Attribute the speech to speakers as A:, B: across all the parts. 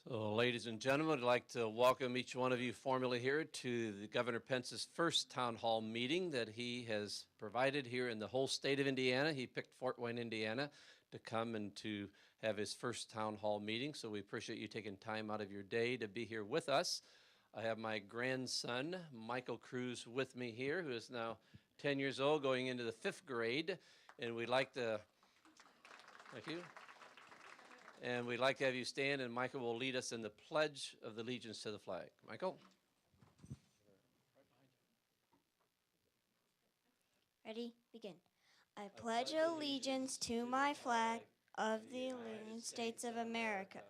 A: So, ladies and gentlemen, I'd like to welcome each one of you formally here to the Governor Pence's first town hall meeting that he has provided here in the whole state of Indiana. He picked Fort Wayne, Indiana, to come and to have his first town hall meeting. So we appreciate you taking time out of your day to be here with us. I have my grandson, Michael Cruz, with me here, who is now 10 years old, going into the 5th grade. And we'd like to, thank you. And we'd like to have you stand, and Michael will lead us in the Pledge of Allegiance to the flag. Michael?
B: Ready? Begin. I pledge allegiance to my flag of the United States of America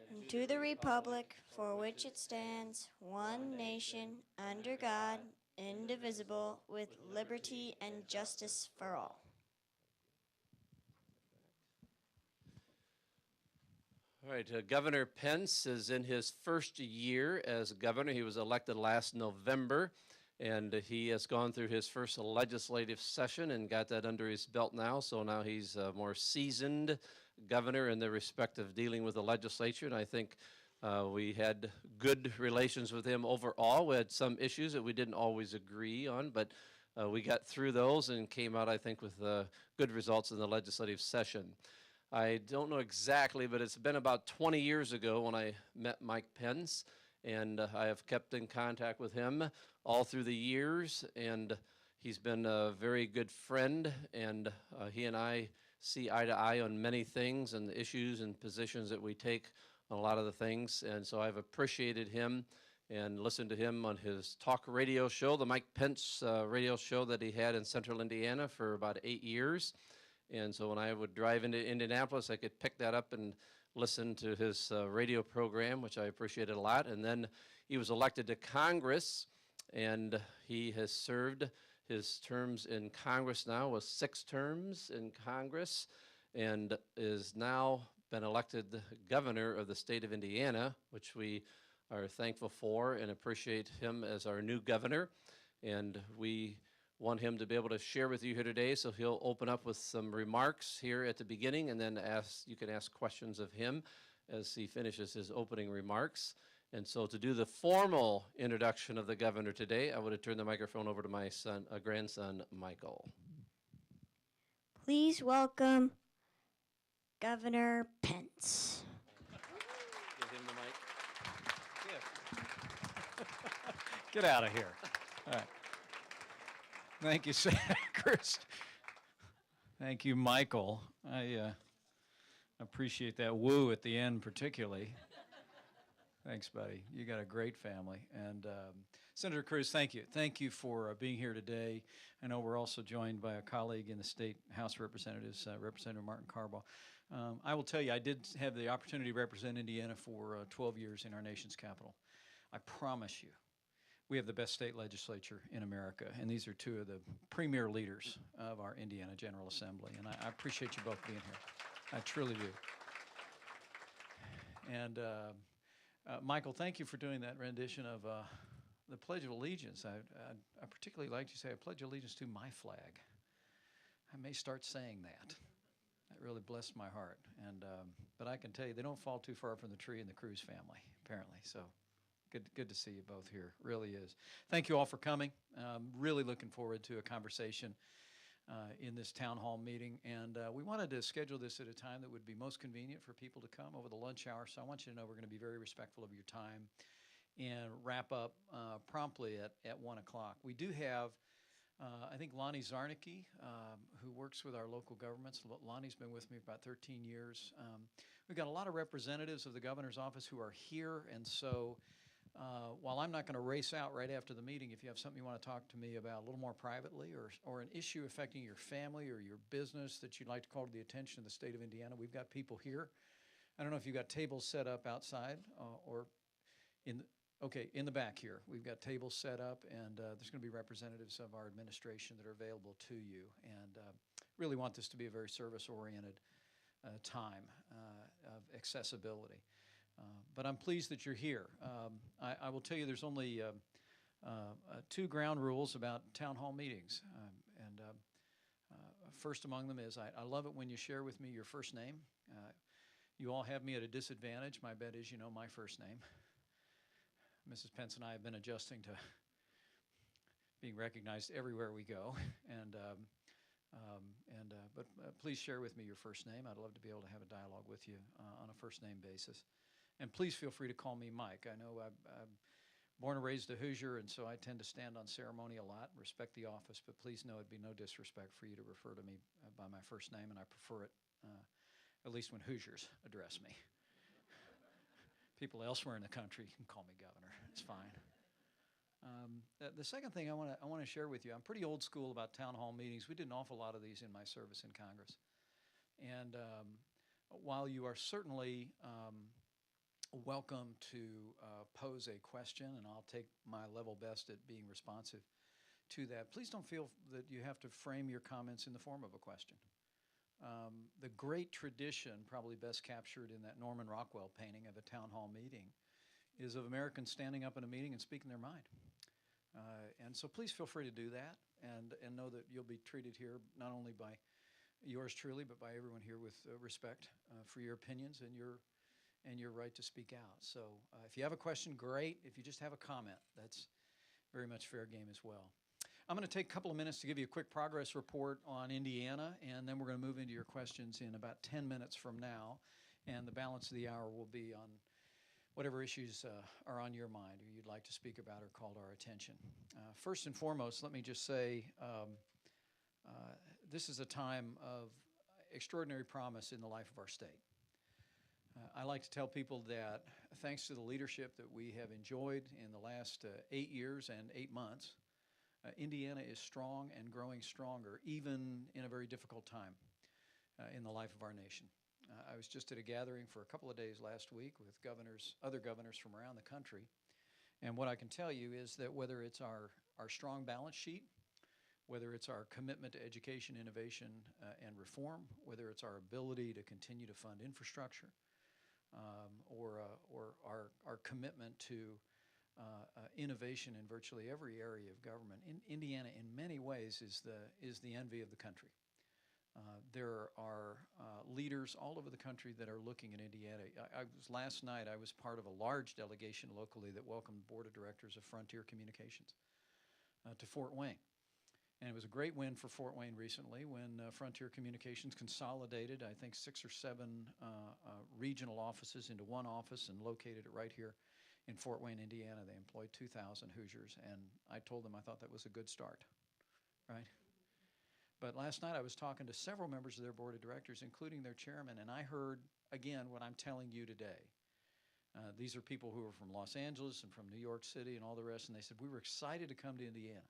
B: and to the republic for which it stands, one nation, under God, indivisible, with liberty and justice for all.
A: All right, Governor Pence is in his first year as governor. He was elected last November, and he has gone through his first legislative session and got that under his belt now. So now he's a more seasoned governor in the respect of dealing with the legislature, and I think we had good relations with him overall. We had some issues that we didn't always agree on, but we got through those and came out, I think, with good results in the legislative session. I don't know exactly, but it's been about 20 years ago when I met Mike Pence, and I have kept in contact with him all through the years, and he's been a very good friend, and he and I see eye to eye on many things and the issues and positions that we take on a lot of the things, and so I've appreciated him and listened to him on his talk radio show, the Mike Pence radio show that he had in central Indiana for about 8 years. And so when I would drive into Indianapolis, I could pick that up and listen to his radio program, which I appreciated a lot. And then he was elected to Congress, and he has served his terms in Congress now with 6 terms in Congress, and is now been elected the governor of the state of Indiana, which we are thankful for and appreciate him as our new governor. And we want him to be able to share with you here today, so he'll open up with some remarks here at the beginning, and then you can ask questions of him as he finishes his opening remarks. And so to do the formal introduction of the governor today, I would have turned the microphone over to my grandson, Michael.
B: Please welcome Governor Pence.
A: Give him the mic.
C: Get out of here. All right. Thank you, Chris. Thank you, Michael. I appreciate that woo at the end particularly. Thanks, buddy. You got a great family. And Senator Cruz, thank you. Thank you for being here today. I know we're also joined by a colleague in the State House of Representatives, Representative Martin Carball. I will tell you, I did have the opportunity to represent Indiana for 12 years in our nation's capital. I promise you, we have the best state legislature in America, and these are 2 of the premier leaders of our Indiana General Assembly, and I appreciate you both being here. I truly do. And Michael, thank you for doing that rendition of the Pledge of Allegiance. I particularly like to say, I pledge allegiance to my flag. I may start saying that. That really blessed my heart. And but I can tell you, they don't fall too far from the tree in the Cruz family, apparently. So. Good to see you both here, really is. Thank you all for coming. Really looking forward to a conversation in this town hall meeting. And we wanted to schedule this at a time that would be most convenient for people to come over the lunch hour. So I want you to know we're going to be very respectful of your time and wrap up promptly at 1 o'clock. We do have, I think, Lonnie Zarnicki, who works with our local governments. Lonnie's been with me for about 13 years. We've got a lot of representatives of the governor's office who are here, and so while I'm not going to race out right after the meeting, if you have something you want to talk to me about a little more privately, or an issue affecting your family or your business that you'd like to call to the attention of the state of Indiana, we've got people here. I don't know if you've got tables set up outside or in the back here. We've got tables set up, and there's going to be representatives of our administration that are available to you. And really want this to be a very service-oriented time of accessibility. But I'm pleased that you're here. I will tell you there's only 2 ground rules about town hall meetings. First among them is I love it when you share with me your first name. You all have me at a disadvantage. My bet is you know my first name. Mrs. Pence and I have been adjusting to being recognized everywhere we go, but please share with me your first name. I'd love to be able to have a dialogue with you on a first name basis. And please feel free to call me Mike. I know I'm born and raised a Hoosier, and so I tend to stand on ceremony a lot, respect the office, but please know it'd be no disrespect for you to refer to me by my first name, and I prefer it, at least when Hoosiers address me. People elsewhere in the country can call me Governor. It's fine. The second thing I want to share with you, I'm pretty old school about town hall meetings. We did an awful lot of these in my service in Congress. And while you are certainly welcome to pose a question, and I'll take my level best at being responsive to that, please don't feel that you have to frame your comments in the form of a question. The great tradition, probably best captured in that Norman Rockwell painting of a town hall meeting, is of Americans standing up in a meeting and speaking their mind. And so please feel free to do that, and know that you'll be treated here not only by yours truly, but by everyone here with respect for your opinions and your right to speak out. So if you have a question, great. If you just have a comment, that's very much fair game as well. I'm going to take a couple of minutes to give you a quick progress report on Indiana, and then we're going to move into your questions in about 10 minutes from now, and the balance of the hour will be on whatever issues are on your mind or you'd like to speak about or call to our attention. First and foremost, let me just say this is a time of extraordinary promise in the life of our state. I like to tell people that thanks to the leadership that we have enjoyed in the last 8 years and 8 months, Indiana is strong and growing stronger, even in a very difficult time in the life of our nation. I was just at a gathering for a couple of days last week with other governors from around the country, and what I can tell you is that whether it's our strong balance sheet, whether it's our commitment to education, innovation, and reform, whether it's our ability to continue to fund infrastructure, or our commitment to innovation in virtually every area of government, Indiana in many ways is the envy of the country. There are leaders all over the country that are looking at Indiana. Last night I was part of a large delegation locally that welcomed the board of directors of Frontier Communications to Fort Wayne. And it was a great win for Fort Wayne recently when Frontier Communications consolidated, I think, 6 or 7 regional offices into one office and located it right here in Fort Wayne, Indiana. They employed 2,000 Hoosiers, and I told them I thought that was a good start, right? But last night I was talking to several members of their board of directors, including their chairman, and I heard, again, what I'm telling you today. These are people who are from Los Angeles and from New York City and all the rest, and they said, we were excited to come to Indiana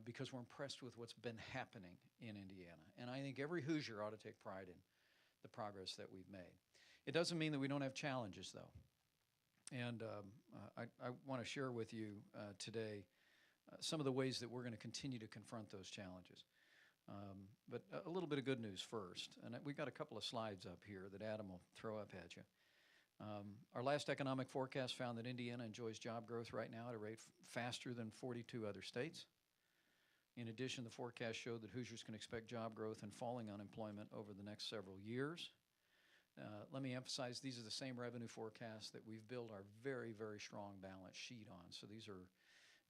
C: because we're impressed with what's been happening in Indiana. And I think every Hoosier ought to take pride in the progress that we've made. It doesn't mean that we don't have challenges, though. And I want to share with you today some of the ways that we're going to continue to confront those challenges. But a little bit of good news first. And we've got a couple of slides up here that Adam will throw up at you. Our last economic forecast found that Indiana enjoys job growth right now at a rate faster than 42 other states. In addition, the forecast showed that Hoosiers can expect job growth and falling unemployment over the next several years. Let me emphasize, these are the same revenue forecasts that we've built our very, very strong balance sheet on. So these are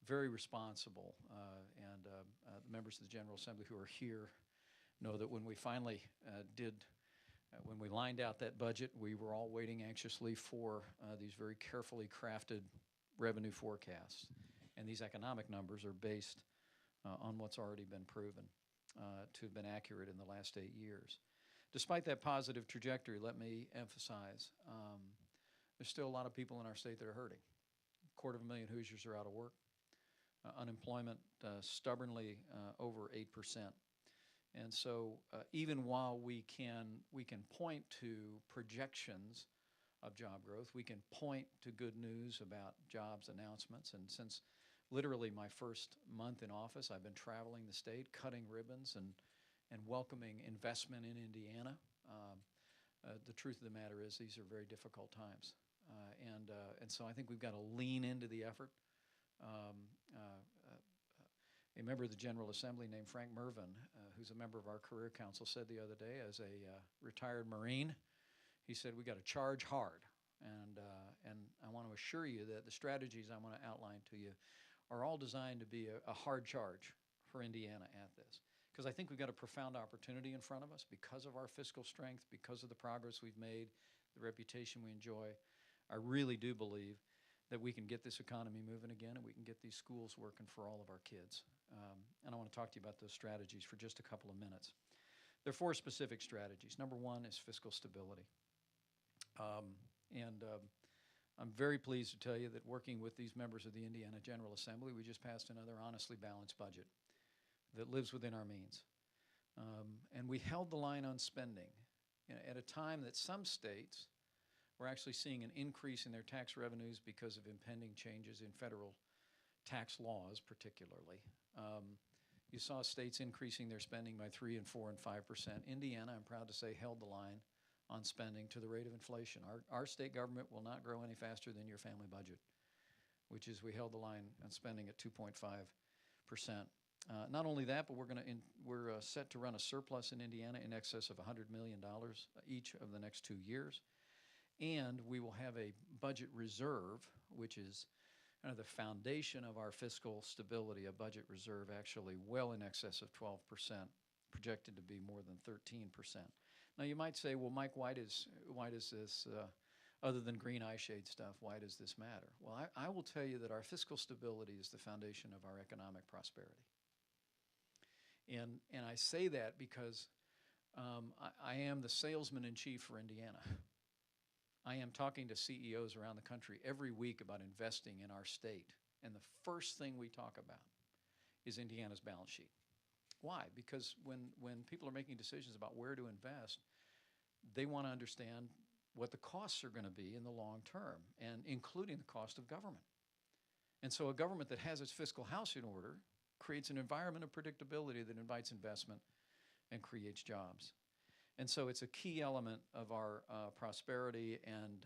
C: very responsible, and the members of the General Assembly who are here know that when we finally when we lined out that budget, we were all waiting anxiously for these very carefully crafted revenue forecasts. And these economic numbers are based on what's already been proven to have been accurate in the last 8 years. Despite that positive trajectory, let me emphasize, there's still a lot of people in our state that are hurting. 250,000 Hoosiers are out of work. Unemployment stubbornly over 8%. And so even while we can point to projections of job growth, we can point to good news about jobs announcements. And since literally my first month in office, I've been traveling the state, cutting ribbons and welcoming investment in Indiana. The truth of the matter is these are very difficult times. And so I think we've got to lean into the effort. A member of the General Assembly named Frank Mervyn, who's a member of our Career Council, said the other day, as a retired Marine, He said, we got to charge hard. And I want to assure you that the strategies I want to outline to you are all designed to be a hard charge for Indiana at this. Because I think we've got a profound opportunity in front of us because of our fiscal strength, because of the progress we've made, the reputation we enjoy. I really do believe that we can get this economy moving again and we can get these schools working for all of our kids. And I want to talk to you about those strategies for just a couple of minutes. There are 4 specific strategies. Number 1 is fiscal stability. I'm very pleased to tell you that working with these members of the Indiana General Assembly, we just passed another honestly balanced budget that lives within our means. And we held the line on spending at a time that some states were actually seeing an increase in their tax revenues because of impending changes in federal tax laws, particularly. You saw states increasing their spending by 3% and 4% and 5%. Indiana, I'm proud to say, held the line on spending to the rate of inflation. Our state government will not grow any faster than your family budget, which is we held the line on spending at 2.5%. Not only that, but we're set to run a surplus in Indiana in excess of $100 million each of the next 2 years. And we will have a budget reserve, which is kind of the foundation of our fiscal stability, a budget reserve actually well in excess of 12%, projected to be more than 13%. Now you might say, well, Mike, why does this, other than green eye shade stuff, why does this matter? Well, I will tell you that our fiscal stability is the foundation of our economic prosperity. And I say that because I am the salesman in chief for Indiana. I am talking to CEOs around the country every week about investing in our state. And the first thing we talk about is Indiana's balance sheet. Why? Because when people are making decisions about where to invest, they want to understand what the costs are going to be in the long term, and including the cost of government. And so a government that has its fiscal house in order creates an environment of predictability that invites investment and creates jobs. And so it's a key element of our prosperity, and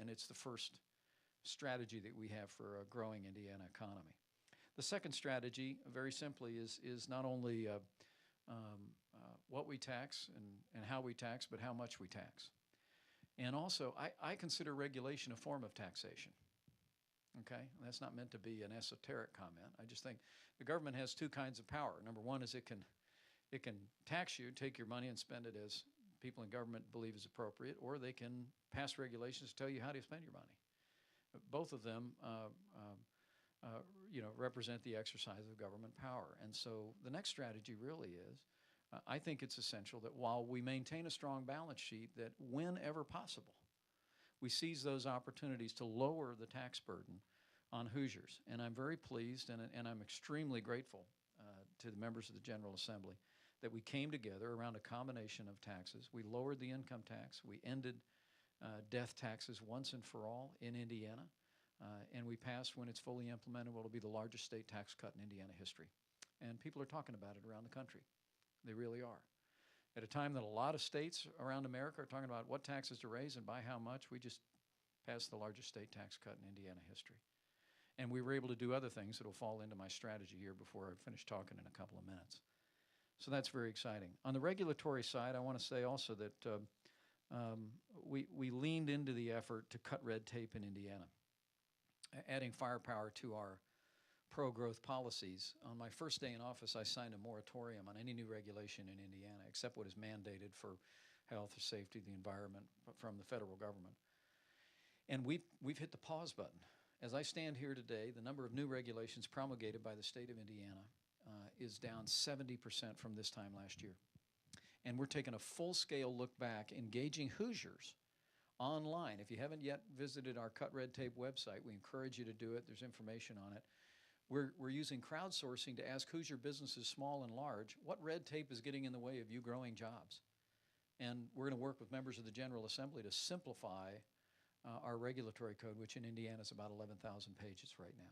C: it's the first strategy that we have for a growing Indiana economy. The second strategy, very simply, is not only what we tax and how we tax, but how much we tax. And also, I consider regulation a form of taxation. Okay? And that's not meant to be an esoteric comment. I just think the government has 2 kinds of power. Number 1 is it can tax you, take your money and spend it as people in government believe is appropriate, or they can pass regulations to tell you how to spend your money. Both of them represent the exercise of government power. And so the next strategy really is, I think it's essential that while we maintain a strong balance sheet, that whenever possible, we seize those opportunities to lower the tax burden on Hoosiers. And I'm very pleased and I'm extremely grateful to the members of the General Assembly that we came together around a combination of taxes. We lowered the income tax. We ended death taxes once and for all in Indiana. And we passed, when it's fully implemented, what will be the largest state tax cut in Indiana history. And people are talking about it around the country. They really are. At a time that a lot of states around America are talking about what taxes to raise and by how much, we just passed the largest state tax cut in Indiana history. And we were able to do other things that will fall into my strategy here before I finish talking in a couple of minutes. So that's very exciting. On the regulatory side, I want to say also that we leaned into the effort to cut red tape in Indiana, adding firepower to our pro-growth policies. On my first day in office, I signed a moratorium on any new regulation in Indiana, except what is mandated for health, safety, the environment from the federal government. And we've hit the pause button. As I stand here today, the number of new regulations promulgated by the state of Indiana is down 70% from this time last year. And we're taking a full-scale look back, engaging Hoosiers online. If you haven't yet visited our Cut Red Tape website, we encourage you to do it. There's information on it. We're using crowdsourcing to ask Hoosier businesses, small and large, what red tape is getting in the way of you growing jobs? And we're going to work with members of the General Assembly to simplify our regulatory code, which in Indiana is about 11,000 pages right now.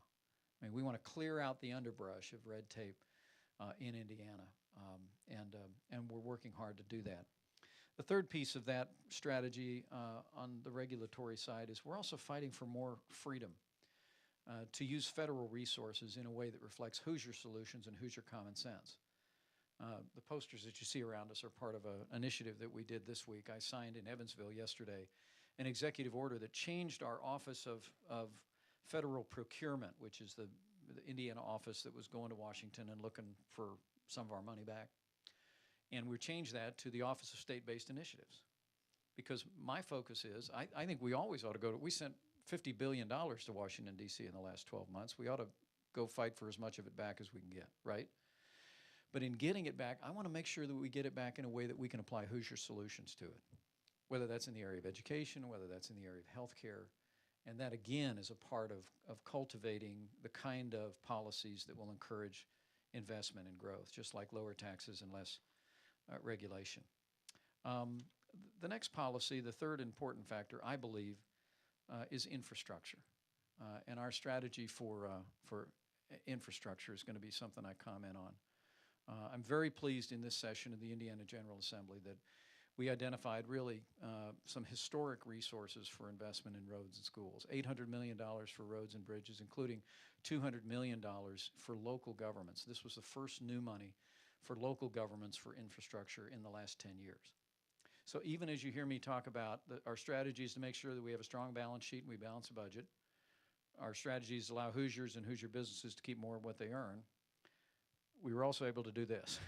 C: I mean, we want to clear out the underbrush of red tape in Indiana, and we're working hard to do that. The third piece of that strategy on the regulatory side is we're also fighting for more freedom to use federal resources in a way that reflects Hoosier solutions and Hoosier common sense. The posters that you see around us are part of an initiative that we did this week. I signed in Evansville yesterday an executive order that changed our Office of Federal Procurement, which is the Indiana office that was going to Washington and looking for some of our money back. And we changed that to the Office of State-Based Initiatives. Because my focus is, I think we always ought to go to, we sent $50 billion to Washington, D.C. in the last 12 months. We ought to go fight for as much of it back as we can get, right? But in getting it back, I want to make sure that we get it back in a way that we can apply Hoosier solutions to it, whether that's in the area of education, whether that's in the area of healthcare. And that, again, is a part of cultivating the kind of policies that will encourage investment and growth, just like lower taxes and less regulation. The next policy, the third important factor, I believe, is infrastructure. And our strategy for infrastructure is going to be something I comment on. I'm very pleased in this session of the Indiana General Assembly that we identified really some historic resources for investment in roads and schools. $800 million for roads and bridges, including $200 million for local governments. This was the first new money for local governments for infrastructure in the last 10 years. So even as you hear me talk about our strategy is to make sure that we have a strong balance sheet and we balance a budget, our strategy is to allow Hoosiers and Hoosier businesses to keep more of what they earn, we were also able to do this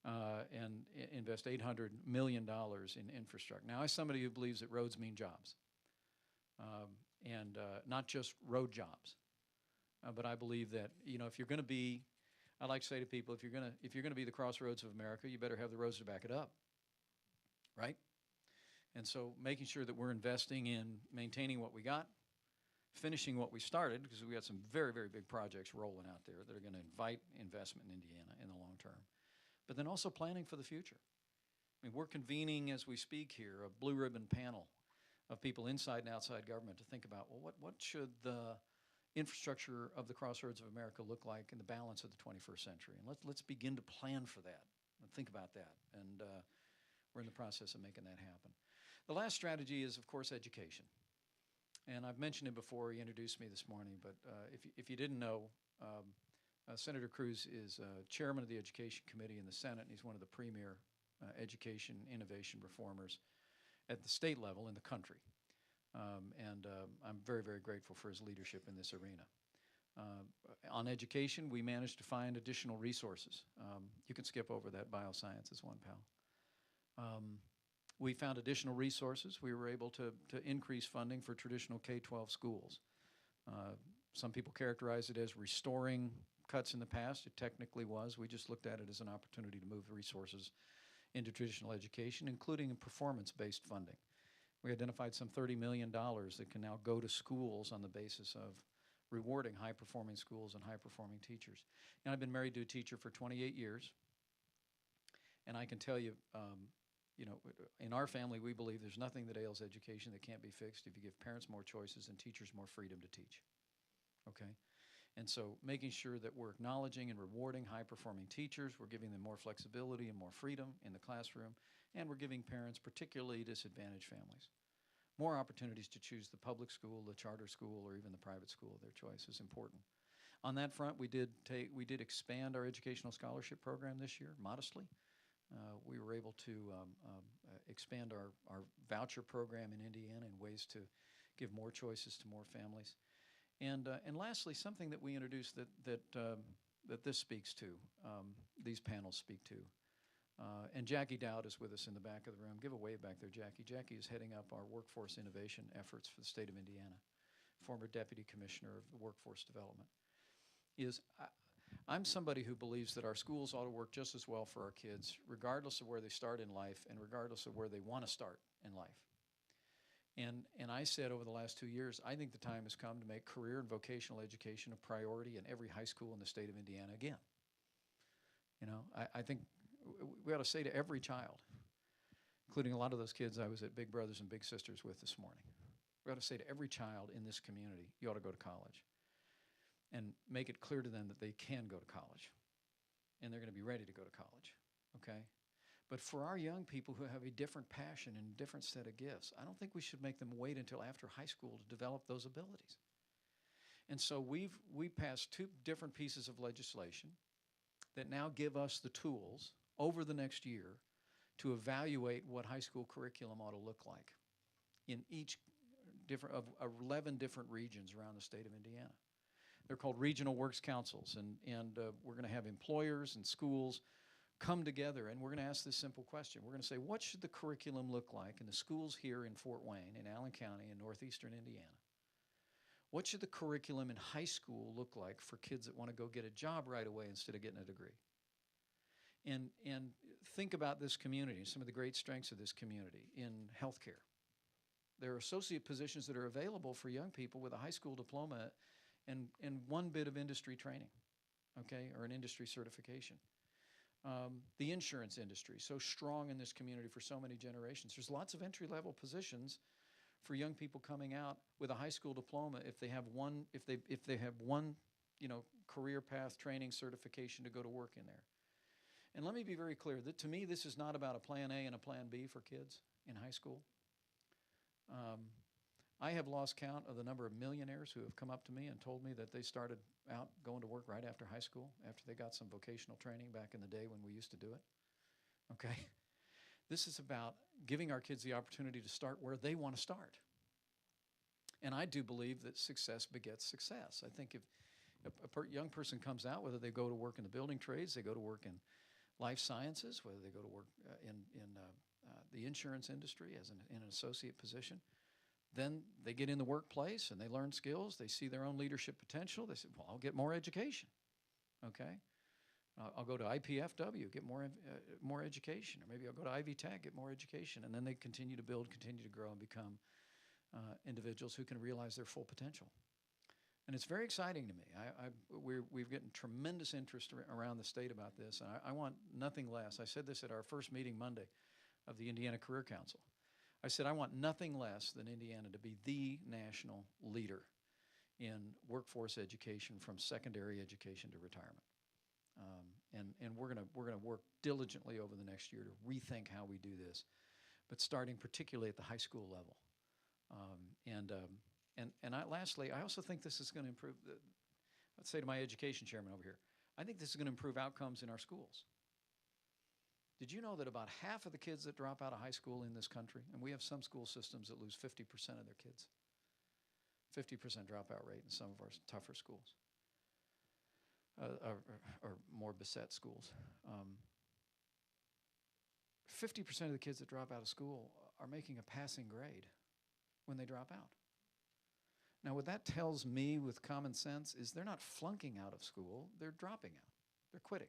C: and invest $800 million in infrastructure. Now, as somebody who believes that roads mean jobs, and not just road jobs, but I believe that, you know, if you're going to be, I like to say to people, if you're going to be the crossroads of America, you better have the roads to back it up, right? And so making sure that we're investing in maintaining what we got, finishing what we started, because we got some very, very big projects rolling out there that are going to invite investment in Indiana in the long term. But then also planning for the future. I mean, we're convening as we speak here a blue ribbon panel of people inside and outside government to think about, well, what should the infrastructure of the crossroads of America look like in the balance of the 21st century? And let's begin to plan for that and think about that. And we're in the process of making that happen. The last strategy is, of course, education. And I've mentioned it before. He introduced me this morning, but if you didn't know, Senator Cruz is chairman of the Education Committee in the Senate, and he's one of the premier education innovation reformers at the state level in the country. I'm very, very grateful for his leadership in this arena. On education, we managed to find additional resources. You can skip over that bioscience as one, pal. We found additional resources. We were able to increase funding for traditional K-12 schools. Some people characterize it as restoring cuts in the past. It technically was. We just looked at it as an opportunity to move resources into traditional education, including performance-based funding. We identified some $30 million that can now go to schools on the basis of rewarding high-performing schools and high-performing teachers. And I've been married to a teacher for 28 years, and I can tell you, you know, in our family, we believe there's nothing that ails education that can't be fixed if you give parents more choices and teachers more freedom to teach, okay? And so making sure that we're acknowledging and rewarding high-performing teachers, we're giving them more flexibility and more freedom in the classroom, and we're giving parents, particularly disadvantaged families, more opportunities to choose the public school, the charter school, or even the private school of their choice is important. On that front, we did expand our educational scholarship program this year, modestly. We were able to expand our voucher program in Indiana in ways to give more choices to more families. And lastly, something that we introduced that this speaks to, these panels speak to. And Jackie Dowd is with us in the back of the room. Give a wave back there, Jackie. Jackie is heading up our workforce innovation efforts for the state of Indiana, former Deputy Commissioner of Workforce Development. I'm somebody who believes that our schools ought to work just as well for our kids, regardless of where they start in life and regardless of where they want to start in life. And I said over the last 2 years, I think the time has come to make career and vocational education a priority in every high school in the state of Indiana again. You know, I think we ought to say to every child, including a lot of those kids I was at Big Brothers and Big Sisters with this morning, we ought to say to every child in this community, you ought to go to college. And make it clear to them that they can go to college. And they're going to be ready to go to college, okay? But for our young people who have a different passion and a different set of gifts, I don't think we should make them wait until after high school to develop those abilities. And so we passed 2 different pieces of legislation that now give us the tools over the next year to evaluate what high school curriculum ought to look like in each different of 11 different regions around the state of Indiana. They're called regional works councils, and we're going to have employers and schools come together, and we're going to ask this simple question. We're going to say, what should the curriculum look like in the schools here in Fort Wayne, in Allen County, in northeastern Indiana? What should the curriculum in high school look like for kids that want to go get a job right away instead of getting a degree? And think about this community, some of the great strengths of this community in healthcare. There are associate positions that are available for young people with a high school diploma and one bit of industry training, okay, or an industry certification. The insurance industry, so strong in this community for so many generations. There's lots of entry-level positions for young people coming out with a high school diploma if they have one, if they have one, career path training certification to go to work in there. And let me be very clear that to me, this is not about a plan A and a plan B for kids in high school. I have lost count of the number of millionaires who have come up to me and told me that they started out going to work right after high school, after they got some vocational training back in the day when we used to do it. Okay? This is about giving our kids the opportunity to start where they want to start. And I do believe that success begets success. I think if a young person comes out, whether they go to work in the building trades, they go to work in life sciences, whether they go to work in the insurance industry as in an associate position, then they get in the workplace and they learn skills. They see their own leadership potential. They say, well, I'll get more education, okay? I'll go to IPFW, get more education, or maybe I'll go to Ivy Tech, get more education, and then they continue to build, continue to grow, and become individuals who can realize their full potential. And it's very exciting to me. We've gotten tremendous interest around the state about this, and I want nothing less. I said this at our first meeting Monday of the Indiana Career Council. I said I want nothing less than Indiana to be the national leader in workforce education from secondary education to retirement. And we're gonna work diligently over the next year to rethink how we do this, but starting particularly at the high school level. Lastly, I also think this is going to improve. Let's say to my education chairman over here, I think this is going to improve outcomes in our schools. Did you know that about half of the kids that drop out of high school in this country, and we have some school systems that lose 50% of their kids, 50% dropout rate in some of our tougher schools, or more beset schools. 50% of the kids that drop out of school are making a passing grade when they drop out. Now, what that tells me with common sense is they're not flunking out of school, they're dropping out, they're quitting.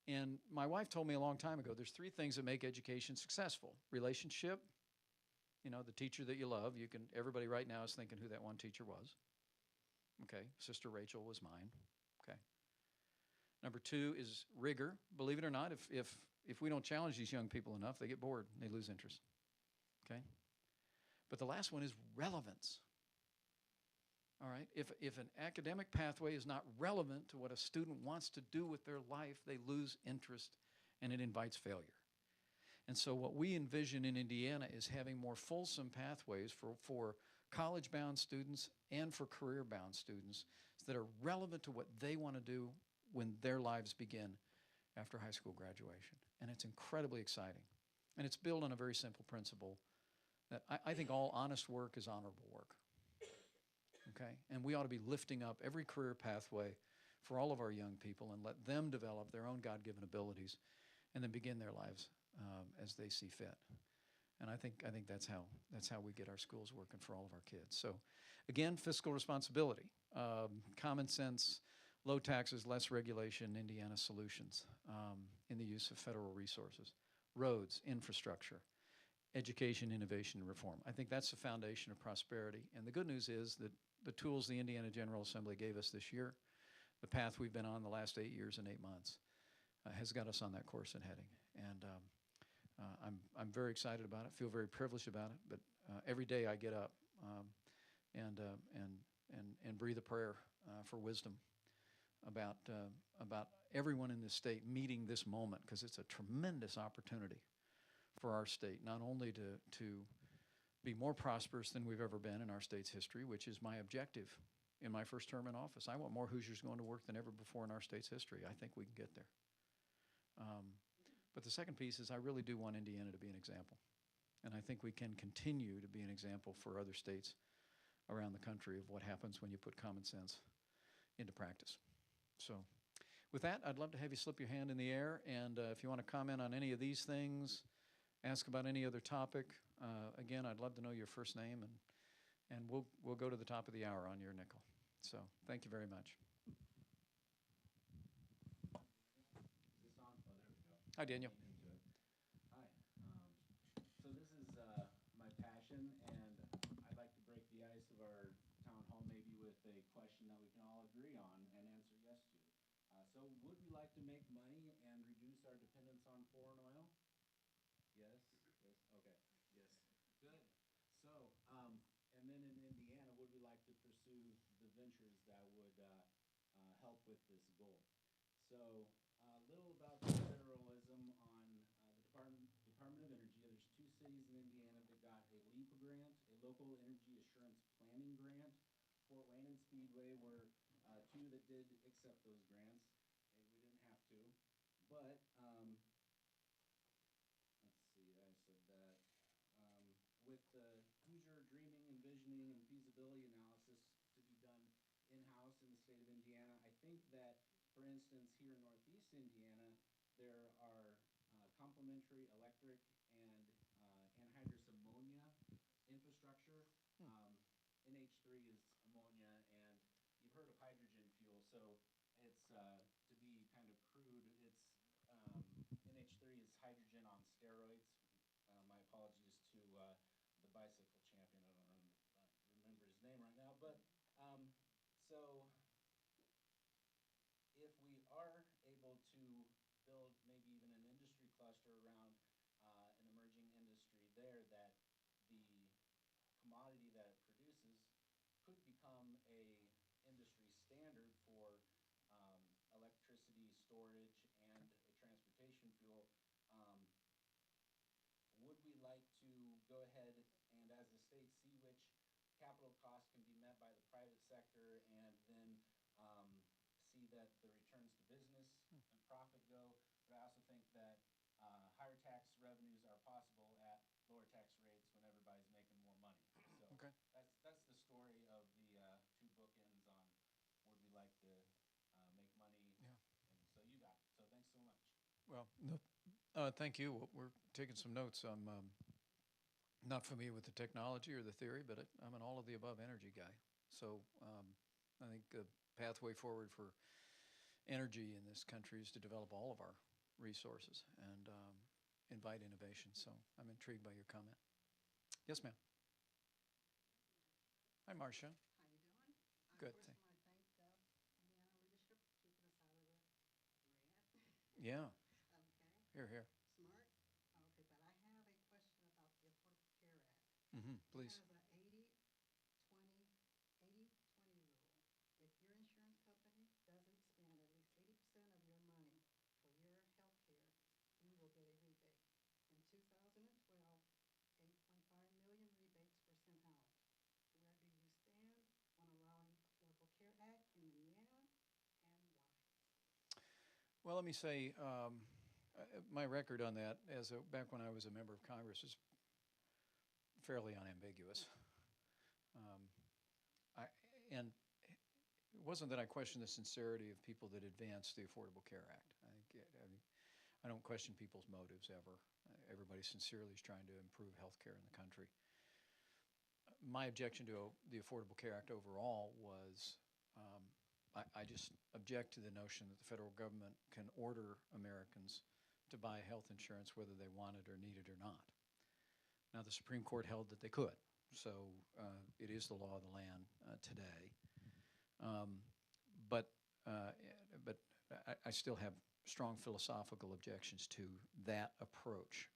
C: And my wife told me a long time ago, there's 3 things that make education successful. Relationship, the teacher that you love. Everybody right now is thinking who that one teacher was. Okay, Sister Rachel was mine. Okay. Number 2 is rigor. Believe it or not, if we don't challenge these young people enough, they get bored and they lose interest. Okay? But the last one is relevance. All right, if an academic pathway is not relevant to what a student wants to do with their life, they lose interest and it invites failure. And so what we envision in Indiana is having more fulsome pathways for college-bound students and for career-bound students that are relevant to what they want to do when their lives begin after high school graduation. And it's incredibly exciting. And it's built on a very simple principle that I think all honest work is honorable work. Okay? And we ought to be lifting up every career pathway for all of our young people and let them develop their own God-given abilities and then begin their lives as they see fit. And I think that's how we get our schools working for all of our kids. So again, fiscal responsibility, common sense, low taxes, less regulation, Indiana solutions in the use of federal resources, roads, infrastructure, education, innovation, and reform. I think that's the foundation of prosperity. And the good news is that the tools the Indiana General Assembly gave us this year, the path we've been on the last 8 years and 8 months, has got us on that course and heading. And I'm very excited about it, feel very privileged about it, but every day I get up and breathe a prayer for wisdom about everyone in this state meeting this moment, because it's a tremendous opportunity for our state, not only to be more prosperous than we've ever been in our state's history, which is my objective in my first term in office. I want more Hoosiers going to work than ever before in our state's history. I think we can get there. But the second piece is I really do want Indiana to be an example. And I think we can continue to be an example for other states around the country of what happens when you put common sense into practice. So with that, I'd love to have you slip your hand in the air, and if you want to comment on any of these things, ask about any other topic. Again, I'd love to know your first name, and we'll go to the top of the hour on your nickel. So thank you very much.
D: Is this on? Oh, there we go.
C: Hi, Daniel.
D: Into it. Hi. So this is my passion, and I'd like to break the ice of our town hall maybe with a question that we can all agree on and answer yes to. So would we like to make money and reduce our dependence on foreign oil? Yes? Yes? Okay. Yes. Good. So, and then in Indiana, would we like to pursue the ventures that would help with this goal? So, a little about the federalism on the Department of Energy. There's 2 cities in Indiana that got a LEAP grant, a Local Energy Assurance Planning grant. Fort Wayne and Speedway were 2 that did accept those grants. And we didn't have to. But, let's see, I said that. With the Hoosier dreaming, envisioning, and feasibility analysis to be done in-house in the state of Indiana, I think that, for instance, here in Northeast Indiana, there are complementary electric and anhydrous ammonia infrastructure. NH3 is ammonia, and you've heard of hydrogen fuel, so it's, to be kind of crude, it's, NH3 is hydrogen on steroids. My apologies to the bicycle champion. I don't remember his name right now, but so if we are able to build maybe even an industry cluster around an emerging industry there, that the commodity that it produces could become a industry standard for electricity storage and a transportation fuel. Would we like to go ahead and, as a state, see which capital costs can be met by the private sector, and then see that the returns to business and profit go? But I also think that higher tax revenues are possible at lower tax rates when everybody's making more money. So
C: Okay.
D: that's the story of the 2 bookends on would we like to make money.
C: Yeah.
D: And so you got it. So thanks so much.
C: Well, no, thank you. We're taking some notes. I'm not familiar with the technology or the theory, but I'm an all of the above energy guy. So I think the pathway forward for energy in this country is to develop all of our resources and invite innovation. So I'm intrigued by your comment. Yes, ma'am. Hi, Marcia.
E: How you doing?
C: Good,
E: I
C: thank-
E: first want to thank Indiana leadership for keeping us out of the grant.
C: Yeah,
E: Okay,
C: here, here.
E: smart. Okay, but I have a question about the Affordable Care Act.
C: Please.
E: It has a 80-20 rule. If your insurance company doesn't spend at least 80% of your money for your health care, you will get a rebate. In 2012, 8.5 million rebates were sent out. Where do you stand on allowing Affordable Care Act in Indiana, and why?
C: Well, let me say, my record on that, back when I was a member of Congress, is fairly unambiguous. And it wasn't that I questioned the sincerity of people that advanced the Affordable Care Act. I don't question people's motives ever. Everybody sincerely is trying to improve health care in the country. My objection to the Affordable Care Act overall was I just object to the notion that the federal government can order Americans to buy health insurance whether they want it or need it or not. Now, the Supreme Court held that they could, so it is the law of the land today. But I still have strong philosophical objections to that approach.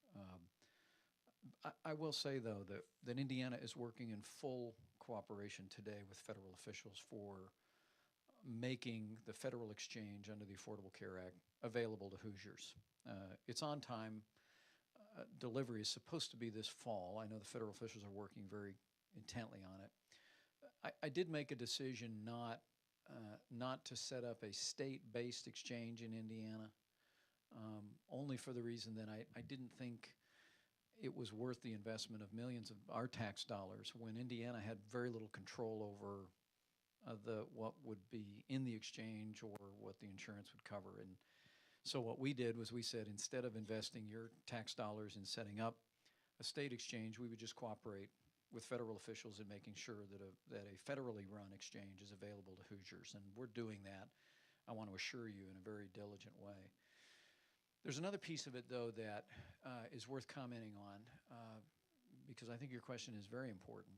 C: I will say, though, that Indiana is working in full cooperation today with federal officials for making the federal exchange under the Affordable Care Act available to Hoosiers. It's on time. Delivery is supposed to be this fall. I know the federal officials are working very intently on it. I did make a decision not to set up a state-based exchange in Indiana, only for the reason that I didn't think it was worth the investment of millions of our tax dollars when Indiana had very little control over what would be in the exchange or what the insurance would cover. And so what we did was we said, instead of investing your tax dollars in setting up a state exchange, we would just cooperate with federal officials in making sure that a federally run exchange is available to Hoosiers. And we're doing that, I want to assure you, in a very diligent way. There's another piece of it, though, that is worth commenting on, because I think your question is very important,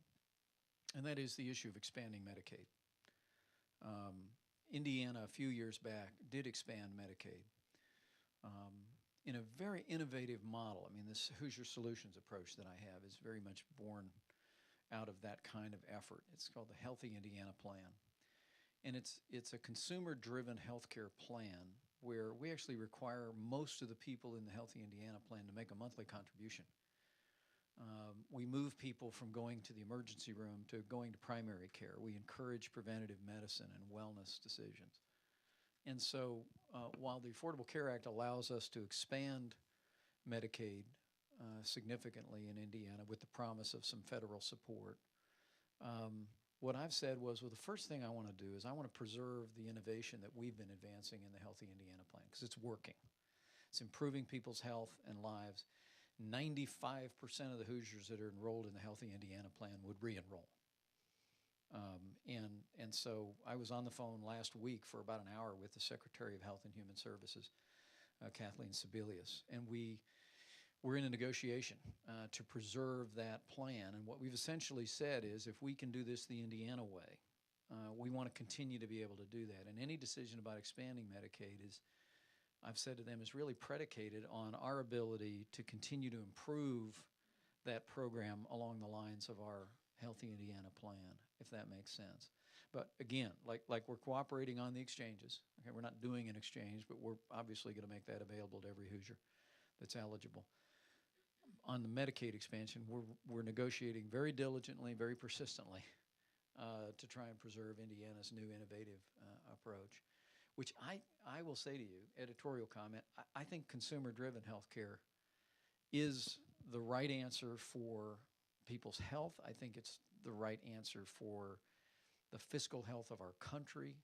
C: and that is the issue of expanding Medicaid. Indiana, a few years back, did expand Medicaid in a very innovative model. I mean, this Hoosier Solutions approach that I have is very much born out of that kind of effort. It's called the Healthy Indiana Plan. And it's a consumer-driven healthcare plan where we actually require most of the people in the Healthy Indiana Plan to make a monthly contribution. We move people from going to the emergency room to going to primary care. We encourage preventative medicine and wellness decisions. And so while the Affordable Care Act allows us to expand Medicaid significantly in Indiana with the promise of some federal support, what I've said was, well, the first thing I want to do is I want to preserve the innovation that we've been advancing in the Healthy Indiana Plan, because it's working. It's improving people's health and lives. 95% of the Hoosiers that are enrolled in the Healthy Indiana Plan would re-enroll. And so I was on the phone last week for about an hour with the Secretary of Health and Human Services, Kathleen Sebelius, and we're in a negotiation to preserve that plan. And what we've essentially said is, if we can do this the Indiana way, we want to continue to be able to do that. And any decision about expanding Medicaid is, I've said to them, is really predicated on our ability to continue to improve that program along the lines of our Healthy Indiana Plan, if that makes sense. But again, like we're cooperating on the exchanges. Okay, we're not doing an exchange, but we're obviously going to make that available to every Hoosier that's eligible. On the Medicaid expansion, we're negotiating very diligently, very persistently to try and preserve Indiana's new innovative approach, which I will say to you, editorial comment, I think consumer-driven healthcare is the right answer for people's health. I think it's the right answer for the fiscal health of our country.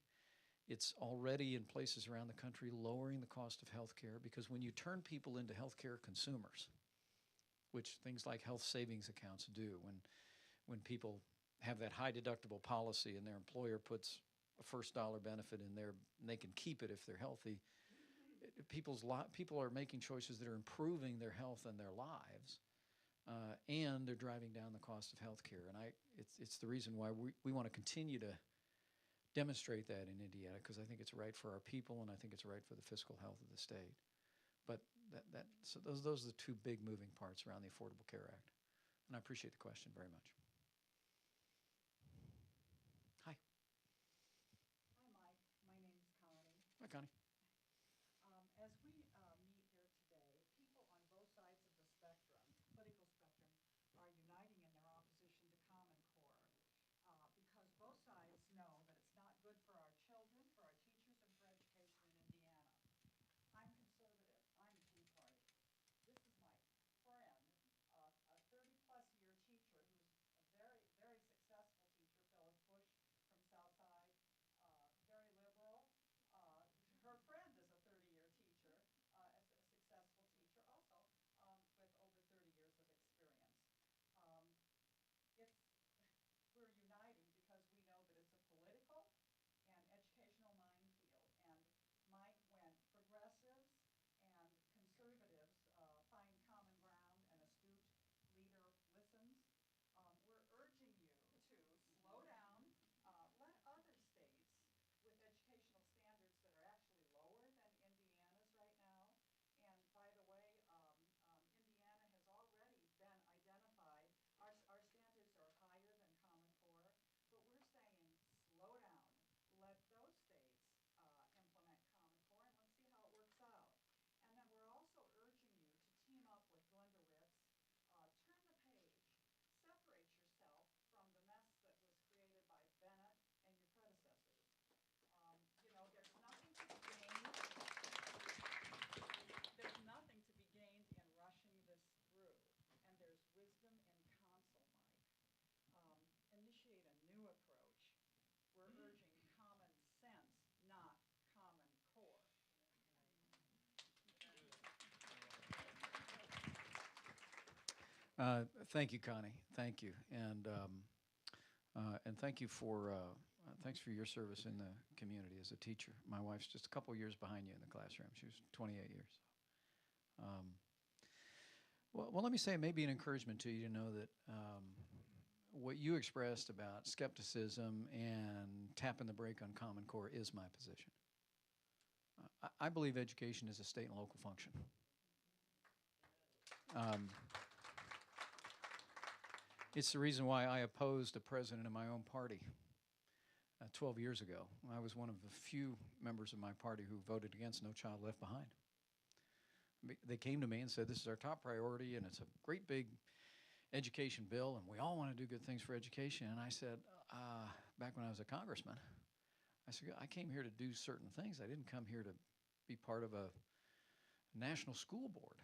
C: It's already in places around the country lowering the cost of healthcare, because when you turn people into healthcare consumers, which things like health savings accounts do, when people have that high deductible policy and their employer puts a first dollar benefit in there, and they can keep it if they're healthy, people are making choices that are improving their health and their lives, and they're driving down the cost of healthcare. And it's the reason why we want to continue to demonstrate that in Indiana, because I think it's right for our people, and I think it's right for the fiscal health of the state. But so those are the two big moving parts around the Affordable Care Act. And I appreciate the question very much. Hi.
E: Hi, Mike. My name is Connie.
C: Hi, Connie.
E: As we meet here today, people on both sides of the spectrum, political spectrum, are uniting in their opposition to Common Core, because both sides know that it's not good for our children, for our teachers, and for education in Indiana. I'm conservative. I'm Tea Party. This is my friend, a 30-plus year teacher who's a very, very successful teacher, Phyllis Bush from Southside, very liberal. Her
C: Thank you, Connie. Thank you, and thank you for thanks for your service in the community as a teacher. My wife's just a couple years behind you in the classroom. She was 28 years. Um, well, let me say, it may be an encouragement to you to know that what you expressed about skepticism and tapping the brake on Common Core is my position. I believe education is a state and local function. It's the reason why I opposed a president of my own party 12 years ago. I was one of the few members of my party who voted against No Child Left Behind. They came to me and said, this is our top priority, and it's a great big education bill, and we all want to do good things for education. And I said, back when I was a congressman, I said, I came here to do certain things. I didn't come here to be part of a national school board.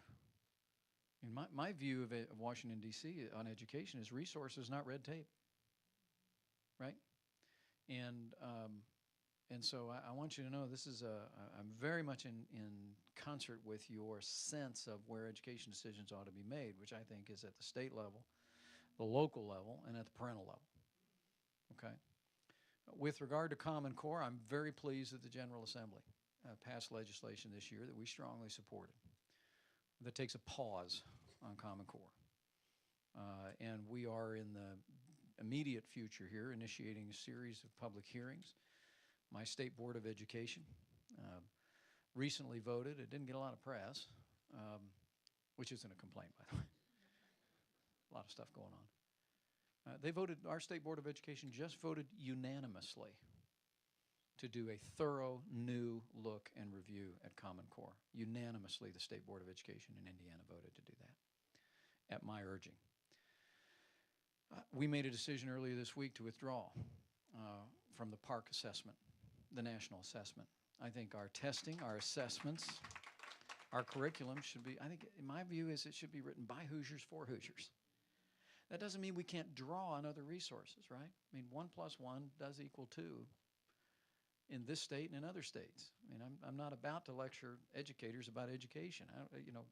C: And my view of Washington, D.C. on education is resources, not red tape, right? And so I want you to know this is I'm very much in concert with your sense of where education decisions ought to be made, which I think is at the state level, the local level, and at the parental level, okay? With regard to Common Core, I'm very pleased that the General Assembly passed legislation this year that we strongly supported that takes a pause on Common Core. And we are in the immediate future here initiating a series of public hearings. My State Board of Education recently voted. It didn't get a lot of press, which isn't a complaint, by the way. A lot of stuff going on. They voted, our State Board of Education just voted unanimously to do a thorough new look and review at Common Core. Unanimously, the State Board of Education in Indiana voted to do that, at my urging. We made a decision earlier this week to withdraw from the PARCC assessment, the national assessment. I think our testing, our assessments, our curriculum should be, I think, in my view, is it should be written by Hoosiers for Hoosiers. That doesn't mean we can't draw on other resources, right? I mean, 1 + 1 does equal 2 in this state and in other states. I mean, I'm not about to lecture educators about education. You know,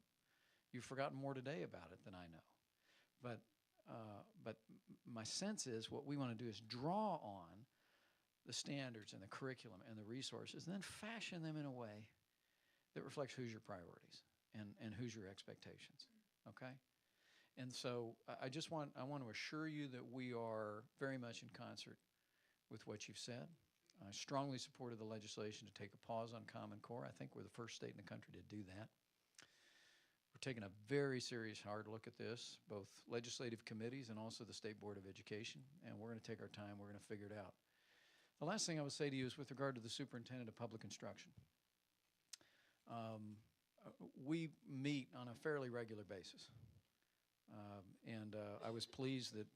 C: you've forgotten more today about it than I know. But my sense is what we want to do is draw on the standards and the curriculum and the resources and then fashion them in a way that reflects Hoosier priorities and Hoosier expectations, okay? And so I want to assure you that we are very much in concert with what you've said. I strongly supported the legislation to take a pause on Common Core. I think we're the first state in the country to do that. We're taking a very serious, hard look at this, both legislative committees and also the State Board of Education, and we're going to take our time. We're going to figure it out. The last thing I would say to you is with regard to the Superintendent of Public Instruction. We meet on a fairly regular basis, and I was pleased that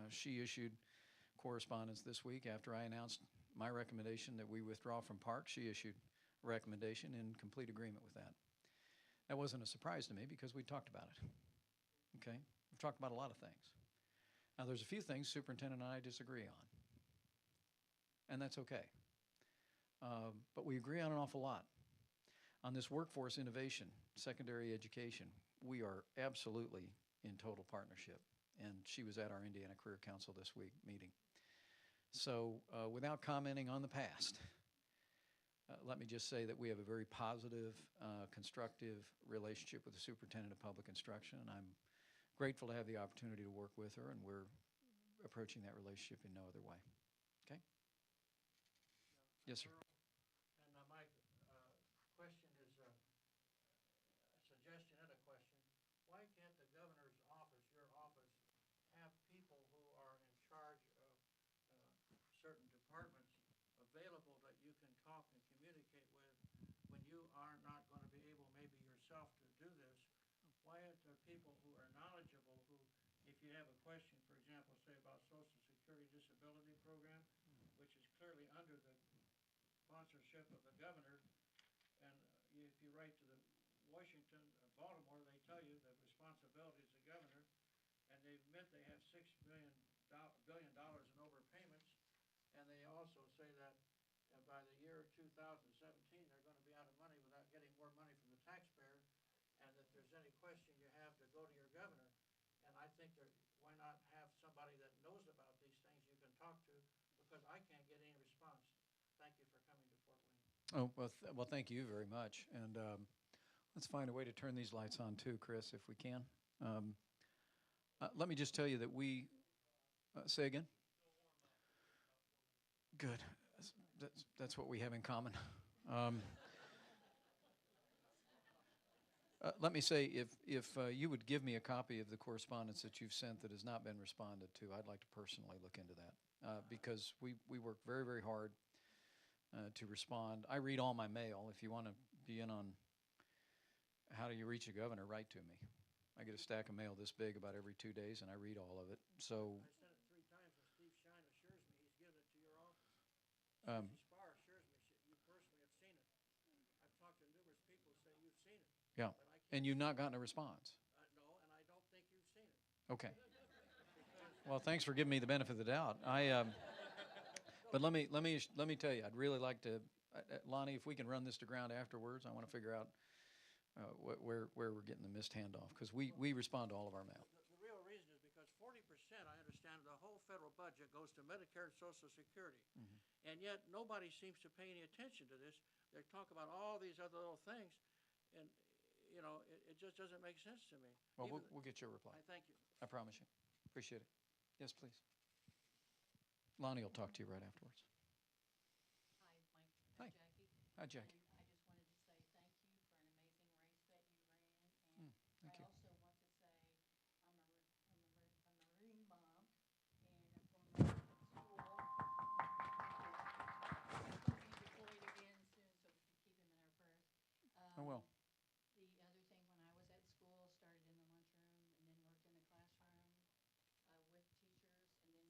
C: she issued correspondence this week after I announced my recommendation that we withdraw from PARCC. She issued a recommendation in complete agreement with that. That wasn't a surprise to me because we talked about it, okay? We've talked about a lot of things. Now, there's a few things Superintendent and I disagree on, and that's okay. But we agree on an awful lot. On this workforce innovation, secondary education, we are absolutely in total partnership, and she was at our Indiana Career Council this week meeting. So without commenting on the past, let me just say that we have a very positive, constructive relationship with the Superintendent of Public Instruction, and I'm grateful to have the opportunity to work with her, and we're approaching that relationship in no other way. Okay? Yes, sir.
F: And my question is a suggestion and a question. Why can't the governor's office, your office, have people who are in charge of certain departments available that you can talk and communicate with when you are not going to be able maybe yourself to do this? Why aren't there people who are knowledgeable who, if you have a question, for example, say about Social Security Disability Program, which is clearly under the sponsorship of the governor, and if you write to the Washington, Baltimore, they tell you the responsibility is the governor, and they admit they have $6 billion in overpayments, and they also say that by the year 2017 they're going to be out of money without getting more money from the taxpayer, and if there's any question you have to go to your governor. And think why not have somebody that knows about these things you can talk to, because I can't get any response. Thank you for coming to Fort Wayne.
C: Oh, well, well, thank you very much. And let's find a way to turn these lights on too, Chris, if we can. Let me just tell you that say again? Good. That's what we have in common. Let me say, if you would give me a copy of the correspondence that you've sent that has not been responded to, I'd like to personally look into that, because we work very, very hard to respond. I read all my mail. If you want to be in on how do you reach a governor, write to me. I get a stack of mail this big about every 2 days, and I read all of it. So
F: I sent it 3 times, and Steve Shine assures me he's given it to your office.
C: Um,
F: Susie Spar assures me you personally have seen it. I've talked to numerous people who say you've seen it.
C: yeah,
F: But I can't
C: and you've
F: see
C: not
F: it.
C: gotten a response.
F: No, and I don't think you've seen it.
C: Okay.
F: Because
C: Well, thanks for giving me the benefit of the doubt. But let me tell you, I'd really like to, Lonnie, if we can run this to ground afterwards, I want to figure out where we're getting the missed handoff, because we respond to all of our mail.
F: the real reason is because 40%, I understand, of the whole federal budget goes to Medicare and Social Security. And yet, nobody seems to pay any attention to this. They talk about all these other little things, and, you know, it just doesn't make sense to me.
C: Well,
F: Even-
C: we'll get your reply.
F: I thank you.
C: I promise you. Appreciate it. Yes, please. Lonnie will talk to you right afterwards.
G: Hi, Mike.
C: Hi.
G: Jackie.
C: Hi, Jackie.
G: And I just wanted to say thank you for an amazing race that you ran. And
C: thank you.
G: I also want to say I'm a Marine mom, and I'm going to school. He's going to be deployed again soon, so we can keep him in our prayers.
C: Oh, well.
G: The other thing, when I was at school, started in the lunchroom and then worked in the classroom with teachers, and then was school secretary for many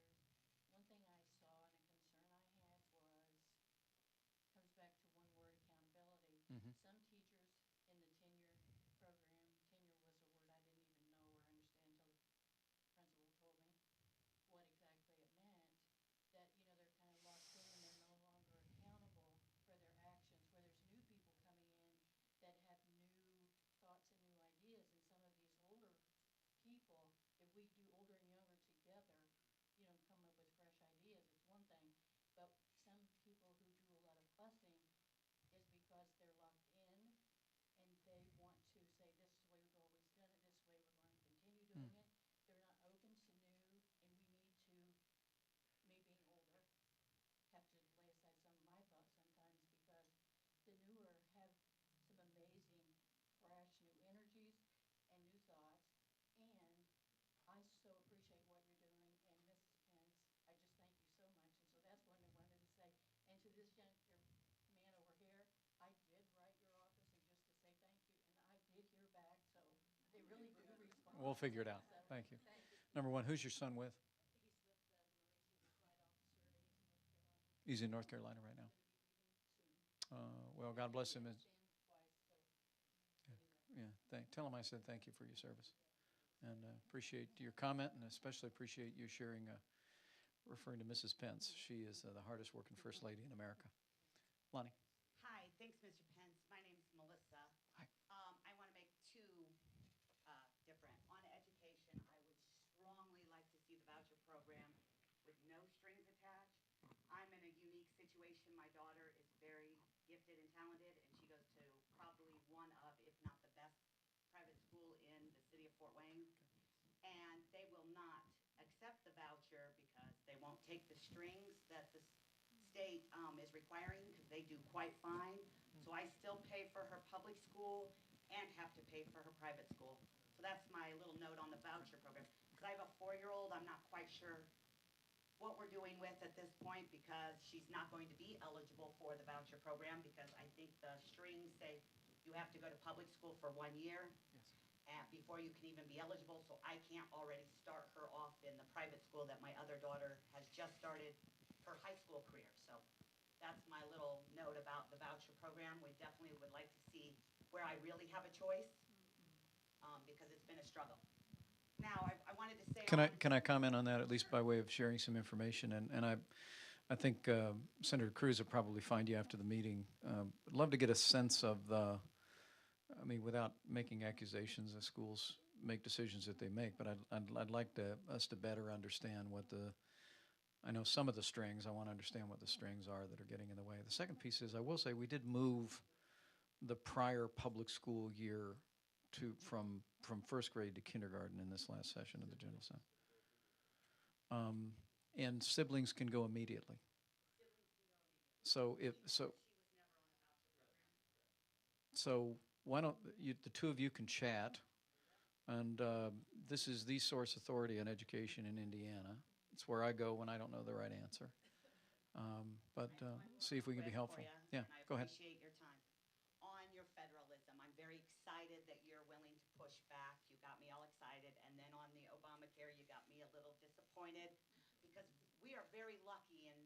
G: years. One thing I saw and a concern I had comes back to one word, accountability. Some teachers in the tenure program, tenure was a word I didn't even know or understand until the principal told me what exactly it meant, that, you know, they're kind of locked in and they're no longer accountable for their actions, where there's new people coming in that have new thoughts and new ideas, and some of these older people, if we do older and younger together, you know, come up with fresh ideas, it's one thing. But some people who do a lot of fussing is because they're locked in and they want to say, this is the way we've always done it, this is the way we're going to continue doing it. They're not open to new, and we need to, me being older, have to lay aside some of my thoughts sometimes, because the newer have some amazing, fresh, new energies and new thoughts. And I so appreciate what you're doing, and Mrs. Pence, I just thank you so much. And so that's what I wanted to say. And to this young man over here, I did write your office and just to say thank you, and I did hear back, so they really do respond.
C: We'll figure it out.
G: So,
C: Thank you.
G: thank you.
C: Number one, who's your son with?
G: He's with the Marines. He's a flight officer, and he's in North Carolina.
C: He's in North Carolina right now.
G: He's going to be leaving soon.
C: Well, God bless him.
G: He's been twice, so anyway.
C: Yeah, tell him I said thank you for your service. And appreciate your comment, and especially appreciate you sharing, referring to Mrs. Pence. She is the hardest working First Lady in America. Lonnie.
H: Hi, thanks, Mr. Pence. My name's Melissa.
C: Hi.
H: I want to make two different. On education, I would strongly like to see the voucher program with no strings attached. I'm in a unique situation. My daughter is very gifted and talented, and she goes to probably one of, if not the best, private school in the city of Fort Wayne. And they will not accept the voucher because they won't take the strings that the state is requiring, because they do quite fine. So I still pay for her public school and have to pay for her private school. So that's my little note on the voucher program. Because I have a 4-year-old, I'm not quite sure what we're doing with at this point, because she's not going to be eligible for the voucher program, because I think the strings say you have to go to public school for 1 year before you can even be eligible. So I can't already start her off in the private school that my other daughter has just started her high school career. So that's my little note about the voucher program. We definitely would like to see where I really have a choice, because it's been a struggle. Now, I wanted to say...
C: Can I comment on that, at least by way of sharing some information? And I think Senator Cruz will probably find you after the meeting. I'd love to get a sense of the, I mean, without making accusations, the schools make decisions that they make, but I'd like us to better understand what I know some of the strings. I want to understand what the strings are that are getting in the way. The second piece is, I will say, we did move the prior public school year from first grade to kindergarten in this last session of the General Assembly. And siblings can go immediately. So why don't the two of you can chat, and this is the source authority on education in Indiana. It's where I go when I don't know the right answer. See if we can be helpful. Yeah, go ahead.
H: I appreciate your time. On your federalism, I'm very excited that you're willing to push back. You got me all excited. And then on the Obamacare, you got me a little disappointed, because we are very lucky in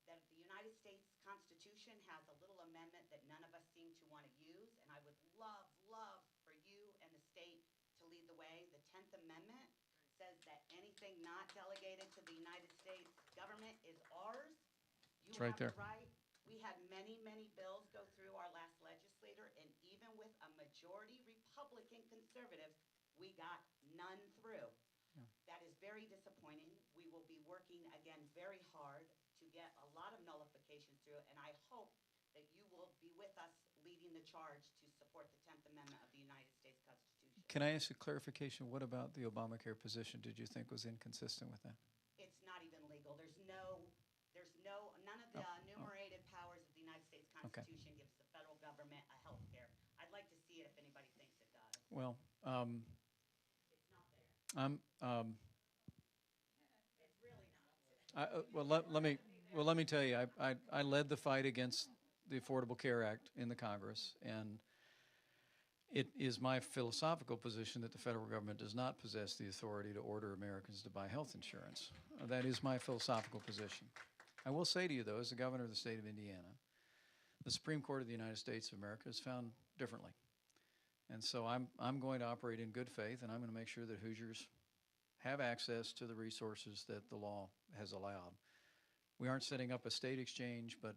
H: that the United States Constitution has a little amendment that none of us seem to want to use. And I would love, love for you and the state to lead the way. The 10th Amendment says that anything not delegated to the United States government is ours. You
C: It's right
H: have
C: there.
H: the right. We had many, many bills go through our last legislature, and even with a majority Republican conservatives, we got none through.
C: Yeah.
H: That is very disappointing. We will be working again very hard to get a lot of nullifications through, and I hope that you will be with us leading the charge to support the 10th Amendment of the United States Constitution.
C: Can I ask a clarification? What about the Obamacare position did you think was inconsistent with that?
H: It's not even legal. None of the enumerated powers of the United States Constitution gives the federal government a health care. I'd like to see it if anybody thinks it does.
C: Well,
H: It's not there. It's really not.
C: let me tell you, I led the fight against the Affordable Care Act in the Congress, and it is my philosophical position that the federal government does not possess the authority to order Americans to buy health insurance. That is my philosophical position. I will say to you, though, as the governor of the state of Indiana, the Supreme Court of the United States of America has found differently. And so I'm going to operate in good faith, and I'm going to make sure that Hoosiers have access to the resources that the law has allowed. We aren't setting up a state exchange, but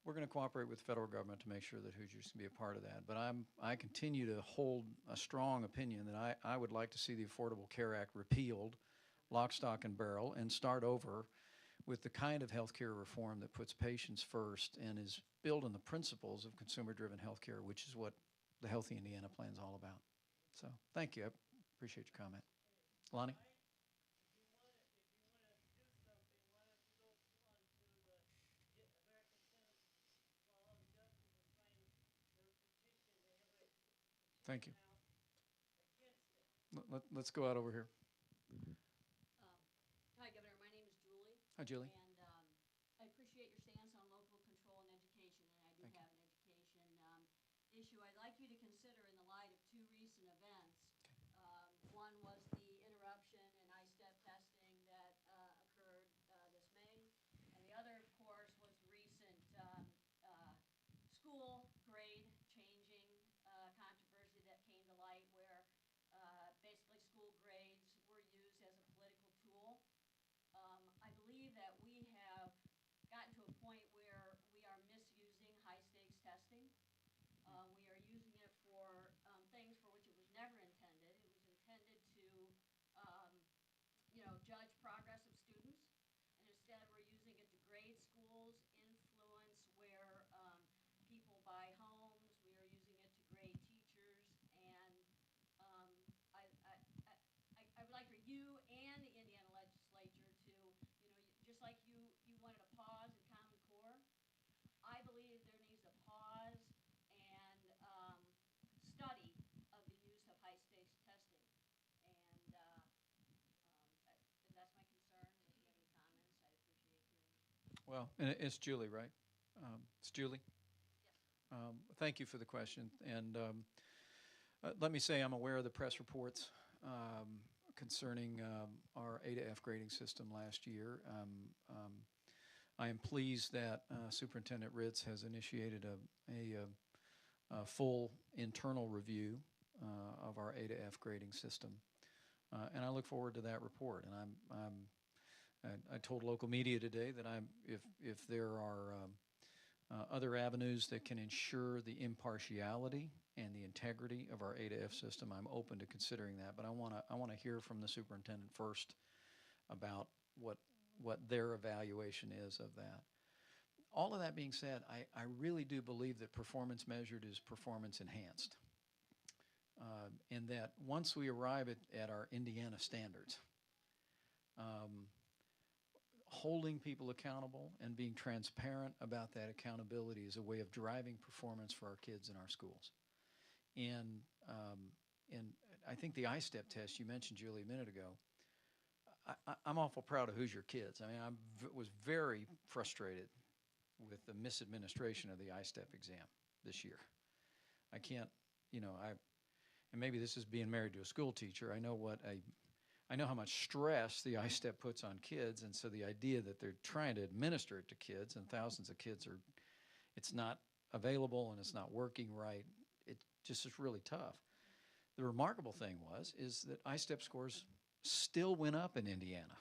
C: we're going to cooperate with the federal government to make sure that Hoosiers can be a part of that. But I continue to hold a strong opinion that I would like to see the Affordable Care Act repealed, lock, stock, and barrel, and start over with the kind of health care reform that puts patients first and is built on the principles of consumer-driven health care, which is what the Healthy Indiana Plan is all about. So thank you. I appreciate your comment. Lonnie? Thank you. Let's go out over here.
G: Hi, Governor. My name is Julie.
C: Hi, Julie.
G: And I appreciate your stance on local control and education, and I do
C: Thank you.
G: have an education issue I'd like you to consider in the light of two recent events. One was the interruption in ISTEP testing that occurred this May, and the other, of course, was the recent school grade changing controversy that came to light, where basically school grades were used as a political tool. I believe that we have gotten to a point where we are misusing high-stakes testing. We are using it for things for which it was never intended. It was intended to, judge progress of students, and instead we're using it to grade schools, influence where people buy homes. We are using it to grade teachers, and I would like for you and the Indiana legislature to, just like you wanted a pause in Common Core, I believe there needs a pause and study of the use of high-stakes testing. And that's my concern. And if you have any comments, I'd appreciate hearing them.
C: Well, and it's Julie, right? It's Julie?
G: Yes.
C: Thank you for the question. And let me say I'm aware of the press reports concerning our A to F grading system last year. I am pleased that Superintendent Ritz has initiated a full internal review of our A to F grading system. And I look forward to that report. And I told local media today that if there are other avenues that can ensure the impartiality and the integrity of our A to F system, I'm open to considering that. But I want to hear from the superintendent first about what their evaluation is of that. All of that being said, I really do believe that performance measured is performance enhanced. And that once we arrive at our Indiana standards, holding people accountable and being transparent about that accountability is a way of driving performance for our kids in our schools. And I think the I-STEP test you mentioned, Julie, a minute ago, I'm awful proud of Hoosier kids. I mean, I was very frustrated with the misadministration of the I-STEP exam this year. I can't, and maybe this is being married to a school teacher. I know how much stress the I-STEP puts on kids, and so the idea that they're trying to administer it to kids and thousands of kids it's not available and it's not working right. It just is really tough. The remarkable thing is that I-STEP scores still went up in Indiana,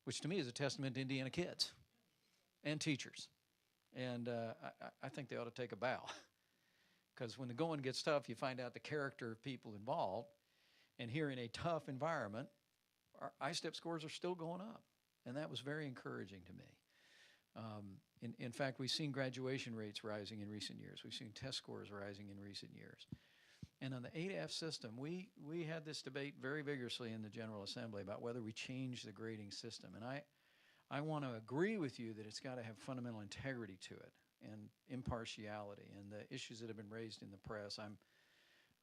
C: which to me is a testament to Indiana kids and teachers. And I think they ought to take a bow, because when the going gets tough, you find out the character of people involved. And here in a tough environment, our I-STEP scores are still going up, and that was very encouraging to me. In fact, we've seen graduation rates rising in recent years. We've seen test scores rising in recent years. And on the A to F system, we had this debate very vigorously in the General Assembly about whether we change the grading system. And I want to agree with you that it's got to have fundamental integrity to it and impartiality. And the issues that have been raised in the press,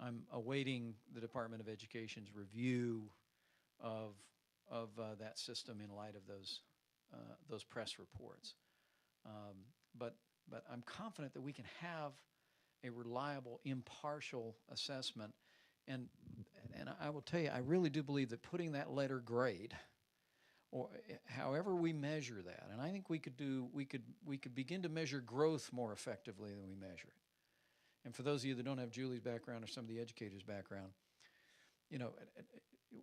C: I'm awaiting the Department of Education's review of that system in light of those press reports. But I'm confident that we can have a reliable, impartial assessment. And I will tell you, I really do believe that putting that letter grade, or however we measure that, and I think we could begin to measure growth more effectively than we measure it. And for those of you that don't have Julie's background or some of the educators' background,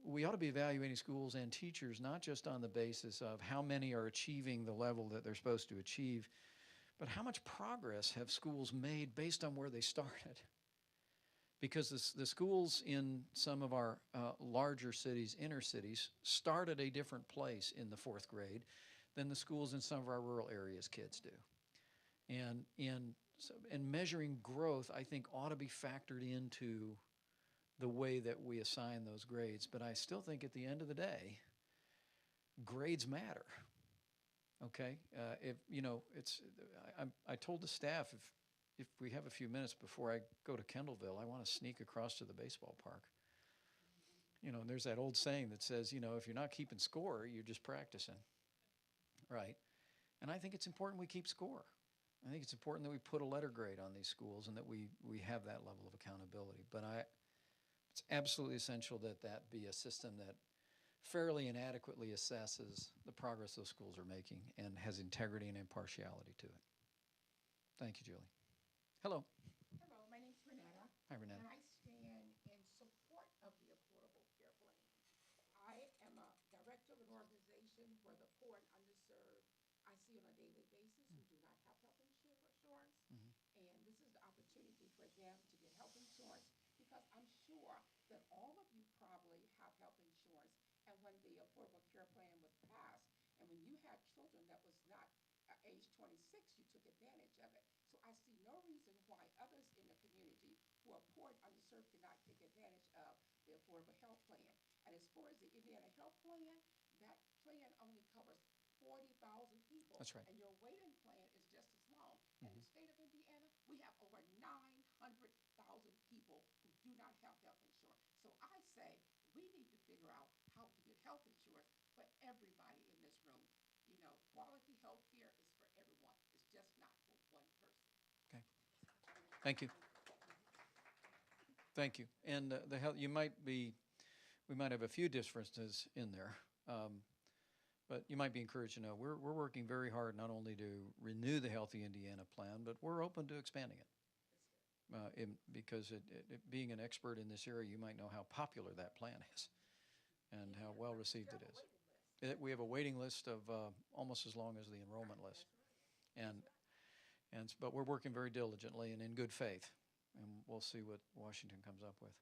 C: we ought to be evaluating schools and teachers not just on the basis of how many are achieving the level that they're supposed to achieve, but how much progress have schools made based on where they started. Because the schools in some of our larger cities, inner cities, start at a different place in the 4th grade than the schools in some of our rural areas kids do. And measuring growth, I think, ought to be factored into the way that we assign those grades. But I still think at the end of the day, grades matter. Okay, I told the staff if we have a few minutes before I go to Kendallville, I want to sneak across to the baseball park. And there's that old saying that says, if you're not keeping score, you're just practicing, right? And I think it's important we keep score. I think it's important that we put a letter grade on these schools and that we have that level of accountability. But it's absolutely essential that that be a system that fairly and adequately assesses the progress those schools are making and has integrity and impartiality to it. Thank you, Julie. Hello.
I: Hello, my name's Renetta.
C: Hi, Renetta.
I: And I stand in support of the Affordable Care Plan. I am a director of an organization where the poor and underserved I see on a daily basis who do not have health insurance. And this is the opportunity for them to get health insurance, because I'm sure that all of you probably have health insurance. And when the Affordable Care Plan was passed, and when you had children that was not age 26, you took advantage of it. So I see no reason why others in the community who are poor and underserved cannot take advantage of the Affordable Health Plan. And as far as the Indiana Health Plan, that plan only covers 40,000 people.
C: That's right.
I: And your waiting plan is just as long. In the state of Indiana, we have over 900,000 people who do not have health insurance. So I say we need to figure out how to get health insurance for everybody in this room. Quality health care is for everyone. It's just not for one person.
C: Okay. Thank you. Thank you. And the health, we might have a few differences in there, but you might be encouraged to know we're working very hard not only to renew the Healthy Indiana Plan, but we're open to expanding it. Because being an expert in this area, you might know how popular that plan is and how well received it is. We have a waiting list of almost as long as the enrollment list, but we're working very diligently and in good faith and we'll see what Washington comes up with.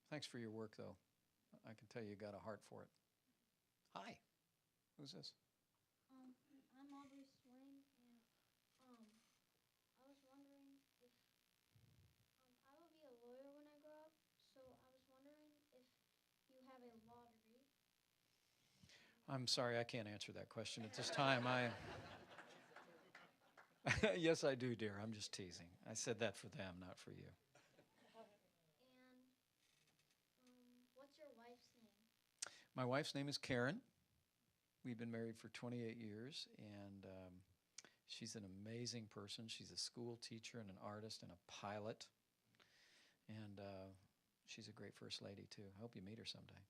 C: Thanks for your work, though. I can tell you got a heart for it. Hi. Who's this?
J: I'm Aubrey Swain, and I was wondering if I will be a lawyer when I grow up. So I was wondering if you have a law degree.
C: I'm sorry, I can't answer that question at this time. Yes, I do, dear. I'm just teasing. I said that for them, not for you.
J: And what's your wife's name?
C: My wife's name is Karen. We've been married for 28 years, and she's an amazing person. She's a school teacher and an artist and a pilot, and she's a great first lady, too. I hope you meet her someday.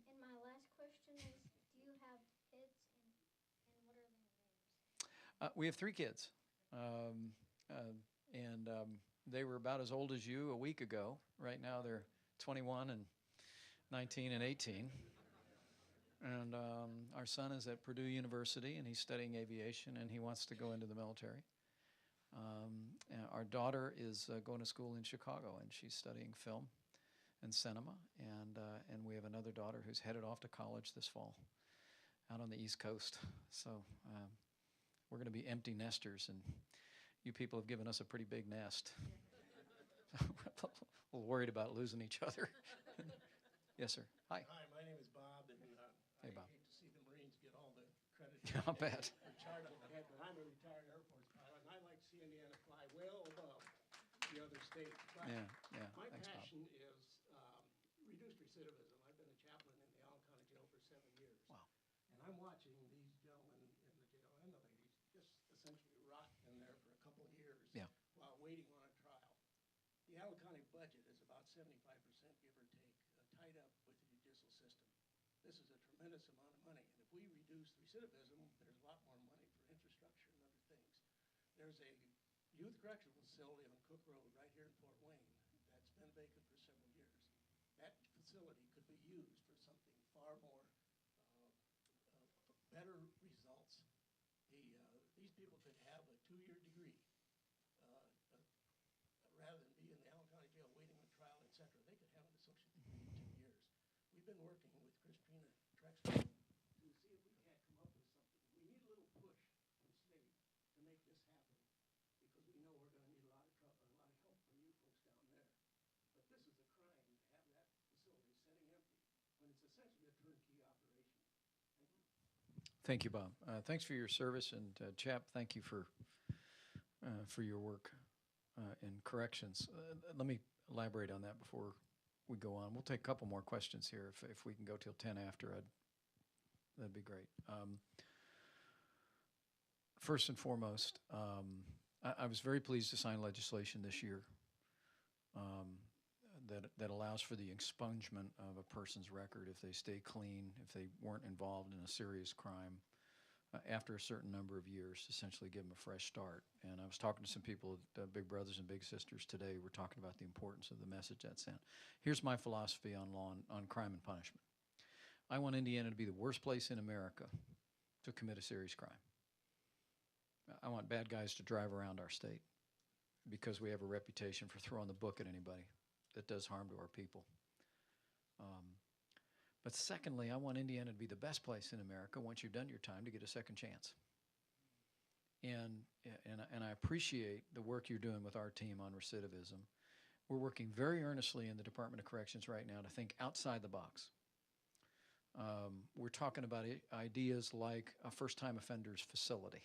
J: And my last question is, do you have kids, and what are their names?
C: We have 3 kids, and they were about as old as you a week ago. Right now they're 21 and 19 and 18. And our son is at Purdue University, and he's studying aviation, and he wants to go into the military. And our daughter is going to school in Chicago, and she's studying film and cinema. And we have another daughter who's headed off to college this fall out on the East Coast. So we're going to be empty nesters, and you people have given us a pretty big nest. We're a little worried about losing each other. Yes, sir. Hi.
K: Hi, my name is Bob, and
C: Hey, Bob.
K: I hate to see the Marines get all the credit.
C: I'll bet.
K: Retired on the head, but I'm a retired Air Force pilot, and I like to see Indiana fly well above the other states. But
C: Yeah.
K: my
C: Thanks, Bob.
K: passion is reduced recidivism. I've been a chaplain in the Allen County Jail for 7 years.
C: Wow.
K: And I'm watching these gentlemen in the jail and the ladies just essentially rot in there for a couple of years
C: Yeah.
K: while waiting on a trial. The Allen County budget is about 75%, give or take, tied up with the judicial system. This is a tremendous amount of money, and if we reduce recidivism, there's a lot more money for infrastructure and other things. There's a youth correctional facility on Cook Road right here in Fort Wayne that's been vacant for several years. That facility could be used for something far more better results. These people could have a 2-year degree rather than be in the Allen County Jail waiting on trial, etc. They could have an associate degree in 2 years. We've been working with Christina Trexler to see if we can't come up with something. We need a little push from state to make this happen, because we know we're going to need a lot of help from you folks down there. But this is a crime to have that facility sitting empty when it's essentially a turnkey operation. Thank you.
C: Thank you, Bob. Thanks for your service, and Chap, thank you for your work in corrections. Let me elaborate on that before we go on. We'll take a couple more questions here. If we can go till 10 after, that'd be great. First and foremost, I was very pleased to sign legislation this year that allows for the expungement of a person's record if they stay clean, if they weren't involved in a serious crime, after a certain number of years, essentially give them a fresh start. And I was talking to some people, big brothers and big sisters today. We're talking about the importance of the message that sent. Here's my philosophy on law, on crime and punishment. I want Indiana to be the worst place in America to commit a serious crime. I want bad guys to drive around our state because we have a reputation for throwing the book at anybody that does harm to our people. But secondly, I want Indiana to be the best place in America once you've done your time to get a second chance. And I appreciate the work you're doing with our team on recidivism. We're working very earnestly in the Department of Corrections right now to think outside the box. We're talking about ideas like a first-time offenders facility,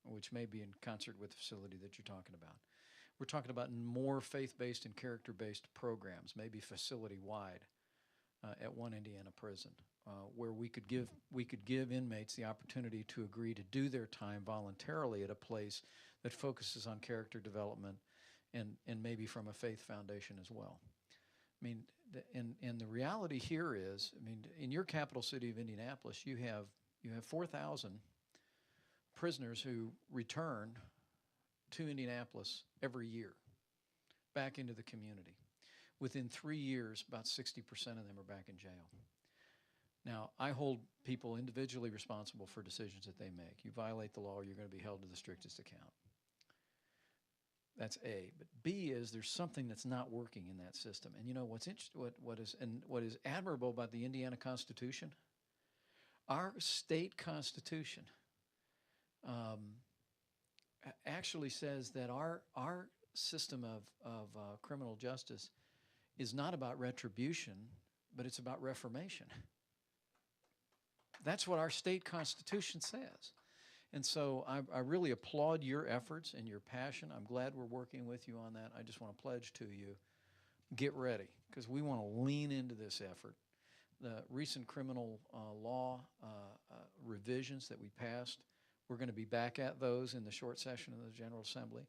C: which may be in concert with the facility that you're talking about. We're talking about more faith-based and character-based programs, maybe facility-wide, at one Indiana prison, where we could give inmates the opportunity to agree to do their time voluntarily at a place that focuses on character development and maybe from a faith foundation as well. I mean, and the reality here is, I mean, in your capital city of Indianapolis, you have 4,000 prisoners who return to Indianapolis every year back into the community. Within 3 years, about 60% of them are back in jail. Now, I hold people individually responsible for decisions that they make. You violate the law, you're going to be held to the strictest account. That's A. But B is there's something that's not working in that system. And you know what's what is admirable about the Indiana Constitution? Our state constitution actually says that our system of criminal justice is not about retribution, but it's about reformation. That's what our state constitution says. And so I really applaud your efforts and your passion. I'm glad we're working with you on that. I just want to pledge to you, get ready, because we want to lean into this effort. The recent criminal law revisions that we passed, we're going to be back at those in the short session of the General Assembly.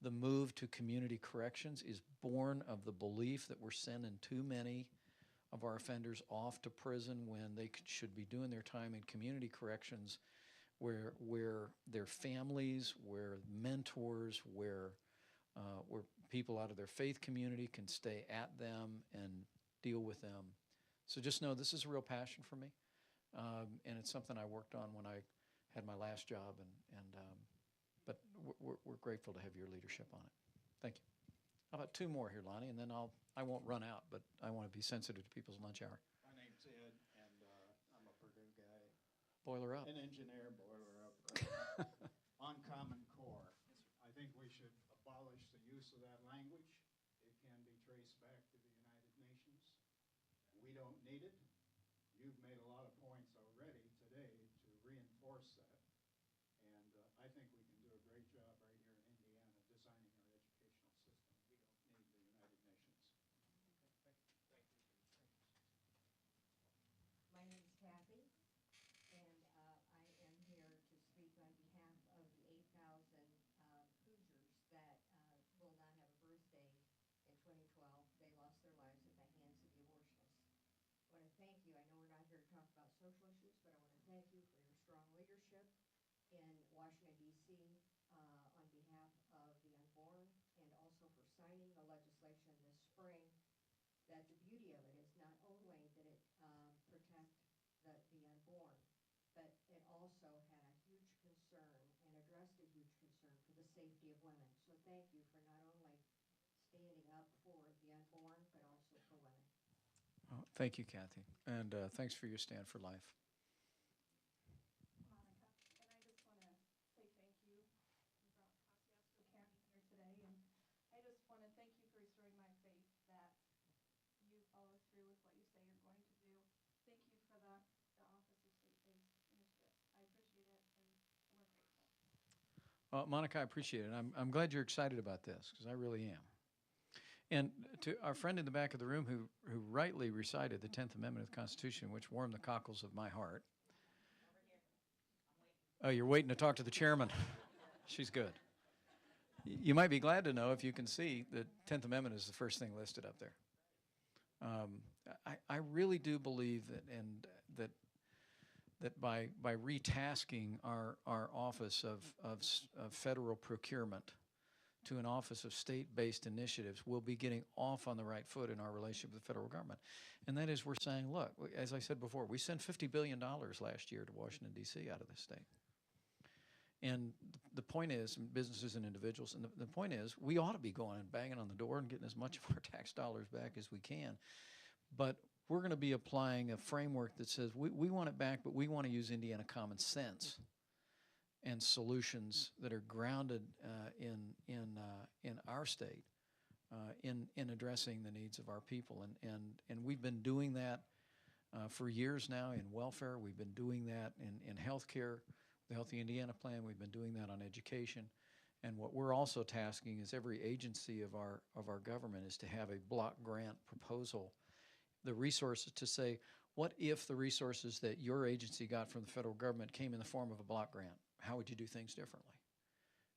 C: The move to community corrections is born of the belief that we're sending too many of our offenders off to prison when they should be doing their time in community corrections, where their families, where mentors, where people out of their faith community can stay at them and deal with them. So just know this is a real passion for me, and it's something I worked on when I had my last job, but we're grateful to have your leadership on it. Thank you. How about two more here, Lonnie, and then I won't run out, but I want to be sensitive to people's lunch hour.
L: My name's Ed, and I'm a Purdue guy.
C: Boiler up.
L: An engineer, boiler up. On Common Core. I think we should abolish the use of that language. It can be traced back to the United Nations. We don't need it. You've made a lot of points already today to reinforce that. And I think we can do a great job right here in Indiana designing our educational system. We don't need the United Nations.
E: My name is Kathy, and I am here to speak on behalf of the 8,000 Hoosiers that will not have a birthday in 2012. They lost their lives at the hands of the abortionists. I want to thank you. I know we're not here to talk about social issues, but I want to thank you for your strong leadership in Washington, D.C. On behalf of the unborn, and also for signing the legislation this spring. That the beauty of it is not only that it protect the unborn, but it also had a huge concern and addressed a huge concern for the safety of women. So thank you for not only standing up for the unborn, but also for women.
C: Oh, thank you, Kathy, and thanks for your stand for life.
M: Monica, and I just want to say thank you. You brought Cassius County here today, and I just want to thank you for restoring my faith that you follow through with what you say you're going to do. Thank you for the Office of State-Based Initiatives. I appreciate it, and we're grateful.
C: Monica, I appreciate it. I'm glad you're excited about this, because I really am. And to our friend in the back of the room who rightly recited the 10th Amendment of the Constitution, which warmed the cockles of my heart. Oh, you're waiting to talk to the chairman. She's good. You might be glad to know, if you can see, the 10th Amendment is the first thing listed up there. I really do believe that by retasking our office of federal procurement to an office of state-based initiatives, we'll be getting off on the right foot in our relationship with the federal government. And that is, we're saying, look, as I said before, we sent $50 billion last year to Washington, D.C. out of this state. And the point is, businesses and individuals, and the point is, we ought to be going and banging on the door and getting as much of our tax dollars back as we can. But we're going to be applying a framework that says we want it back, but we want to use Indiana common sense and solutions that are grounded in our state, in addressing the needs of our people. And we've been doing that for years now in welfare. We've been doing that in healthcare, the Healthy Indiana Plan. We've been doing that on education. And what we're also tasking is every agency of our government is to have a block grant proposal, the resources to say, what if the resources that your agency got from the federal government came in the form of a block grant? How would you do things differently?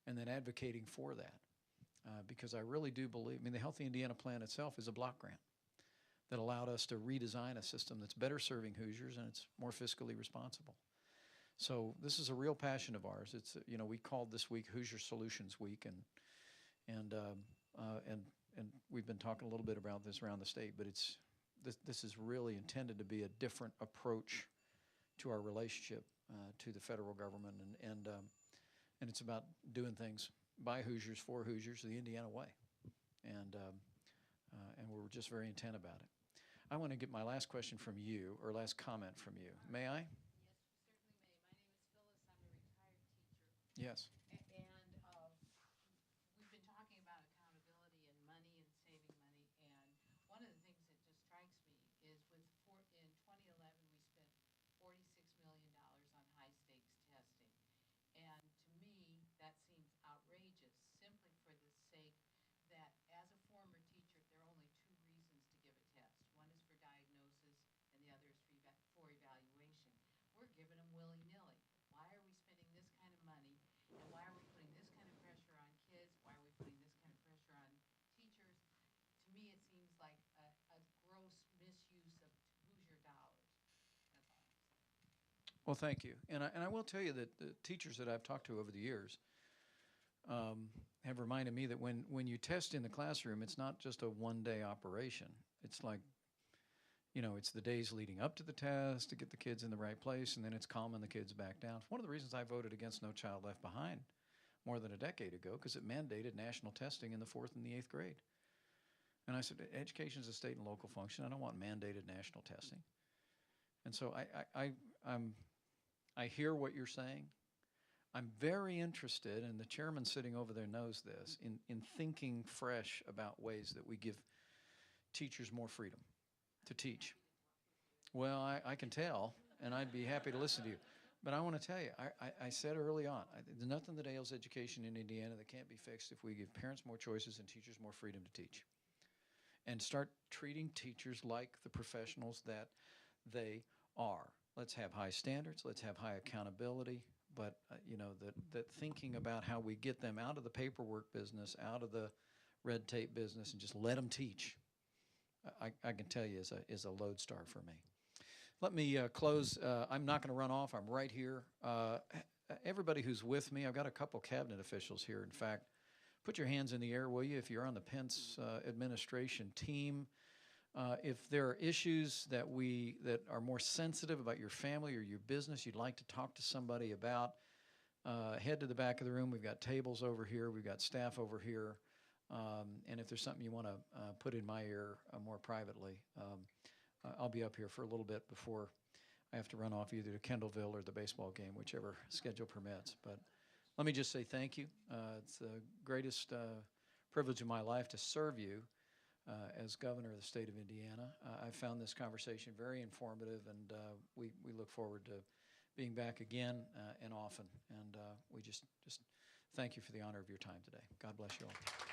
C: And then advocating for that. Because I really do believe, the Healthy Indiana Plan itself is a block grant that allowed us to redesign a system that's better serving Hoosiers and it's more fiscally responsible. So this is a real passion of ours. It's, we called this week Hoosier Solutions Week, and we've been talking a little bit about this around the state, but this is really intended to be a different approach to our relationship to the federal government, and it's about doing things by Hoosiers, for Hoosiers, the Indiana way. And we're just very intent about it. I want to get my last question from you, or last comment from you. May I?
G: Yes, you certainly may. My name is Phyllis. I'm a retired teacher.
C: Yes.
G: And we've been talking about accountability and money and saving money. And one of the things that just strikes me is in 2011, we spent $46 million on high-stakes testing. And to me, that seems outrageous, simply for the sake that as a former teacher, there are only two reasons to give a test. One is for diagnosis, and the other is for evaluation. We're giving them willy-nilly. Why are we spending this kind of money, and why are we putting this kind of pressure on kids? Why are we putting this kind of pressure on teachers? To me, it seems like a gross misuse of Hoosier dollars. That's all I'm saying.
C: Well, thank you. And I will tell you that the teachers that I've talked to over the years have reminded me that when you test in the classroom, it's not just a one-day operation. It's like, it's the days leading up to the test to get the kids in the right place, and then it's calming the kids back down. It's one of the reasons I voted against No Child Left Behind more than a decade ago, because it mandated national testing in the 4th and the 8th grade. And I said, education is a state and local function. I don't want mandated national testing. And so I hear what you're saying. I'm very interested, and the chairman sitting over there knows this, in thinking fresh about ways that we give teachers more freedom to teach. Well, I can tell, and I'd be happy to listen to you. But I want to tell you, I said early on, there's nothing that ails education in Indiana that can't be fixed if we give parents more choices and teachers more freedom to teach. And start treating teachers like the professionals that they are. Let's have high standards, let's have high accountability, but that thinking about how we get them out of the paperwork business, out of the red tape business, and just let them teach, I can tell you is a lodestar for me. Let me close. I'm not going to run off. I'm right here. Everybody who's with me, I've got a couple cabinet officials here. In fact, put your hands in the air, will you, if you're on the Pence administration team. If there are issues that are more sensitive about your family or your business you'd like to talk to somebody about, head to the back of the room. We've got tables over here. We've got staff over here. And if there's something you want to put in my ear more privately, I'll be up here for a little bit before I have to run off either to Kendallville or the baseball game, whichever schedule permits. But let me just say thank you. It's the greatest privilege of my life to serve you as governor of the state of Indiana. I found this conversation very informative, and we look forward to being back again and often. And we just thank you for the honor of your time today. God bless you all.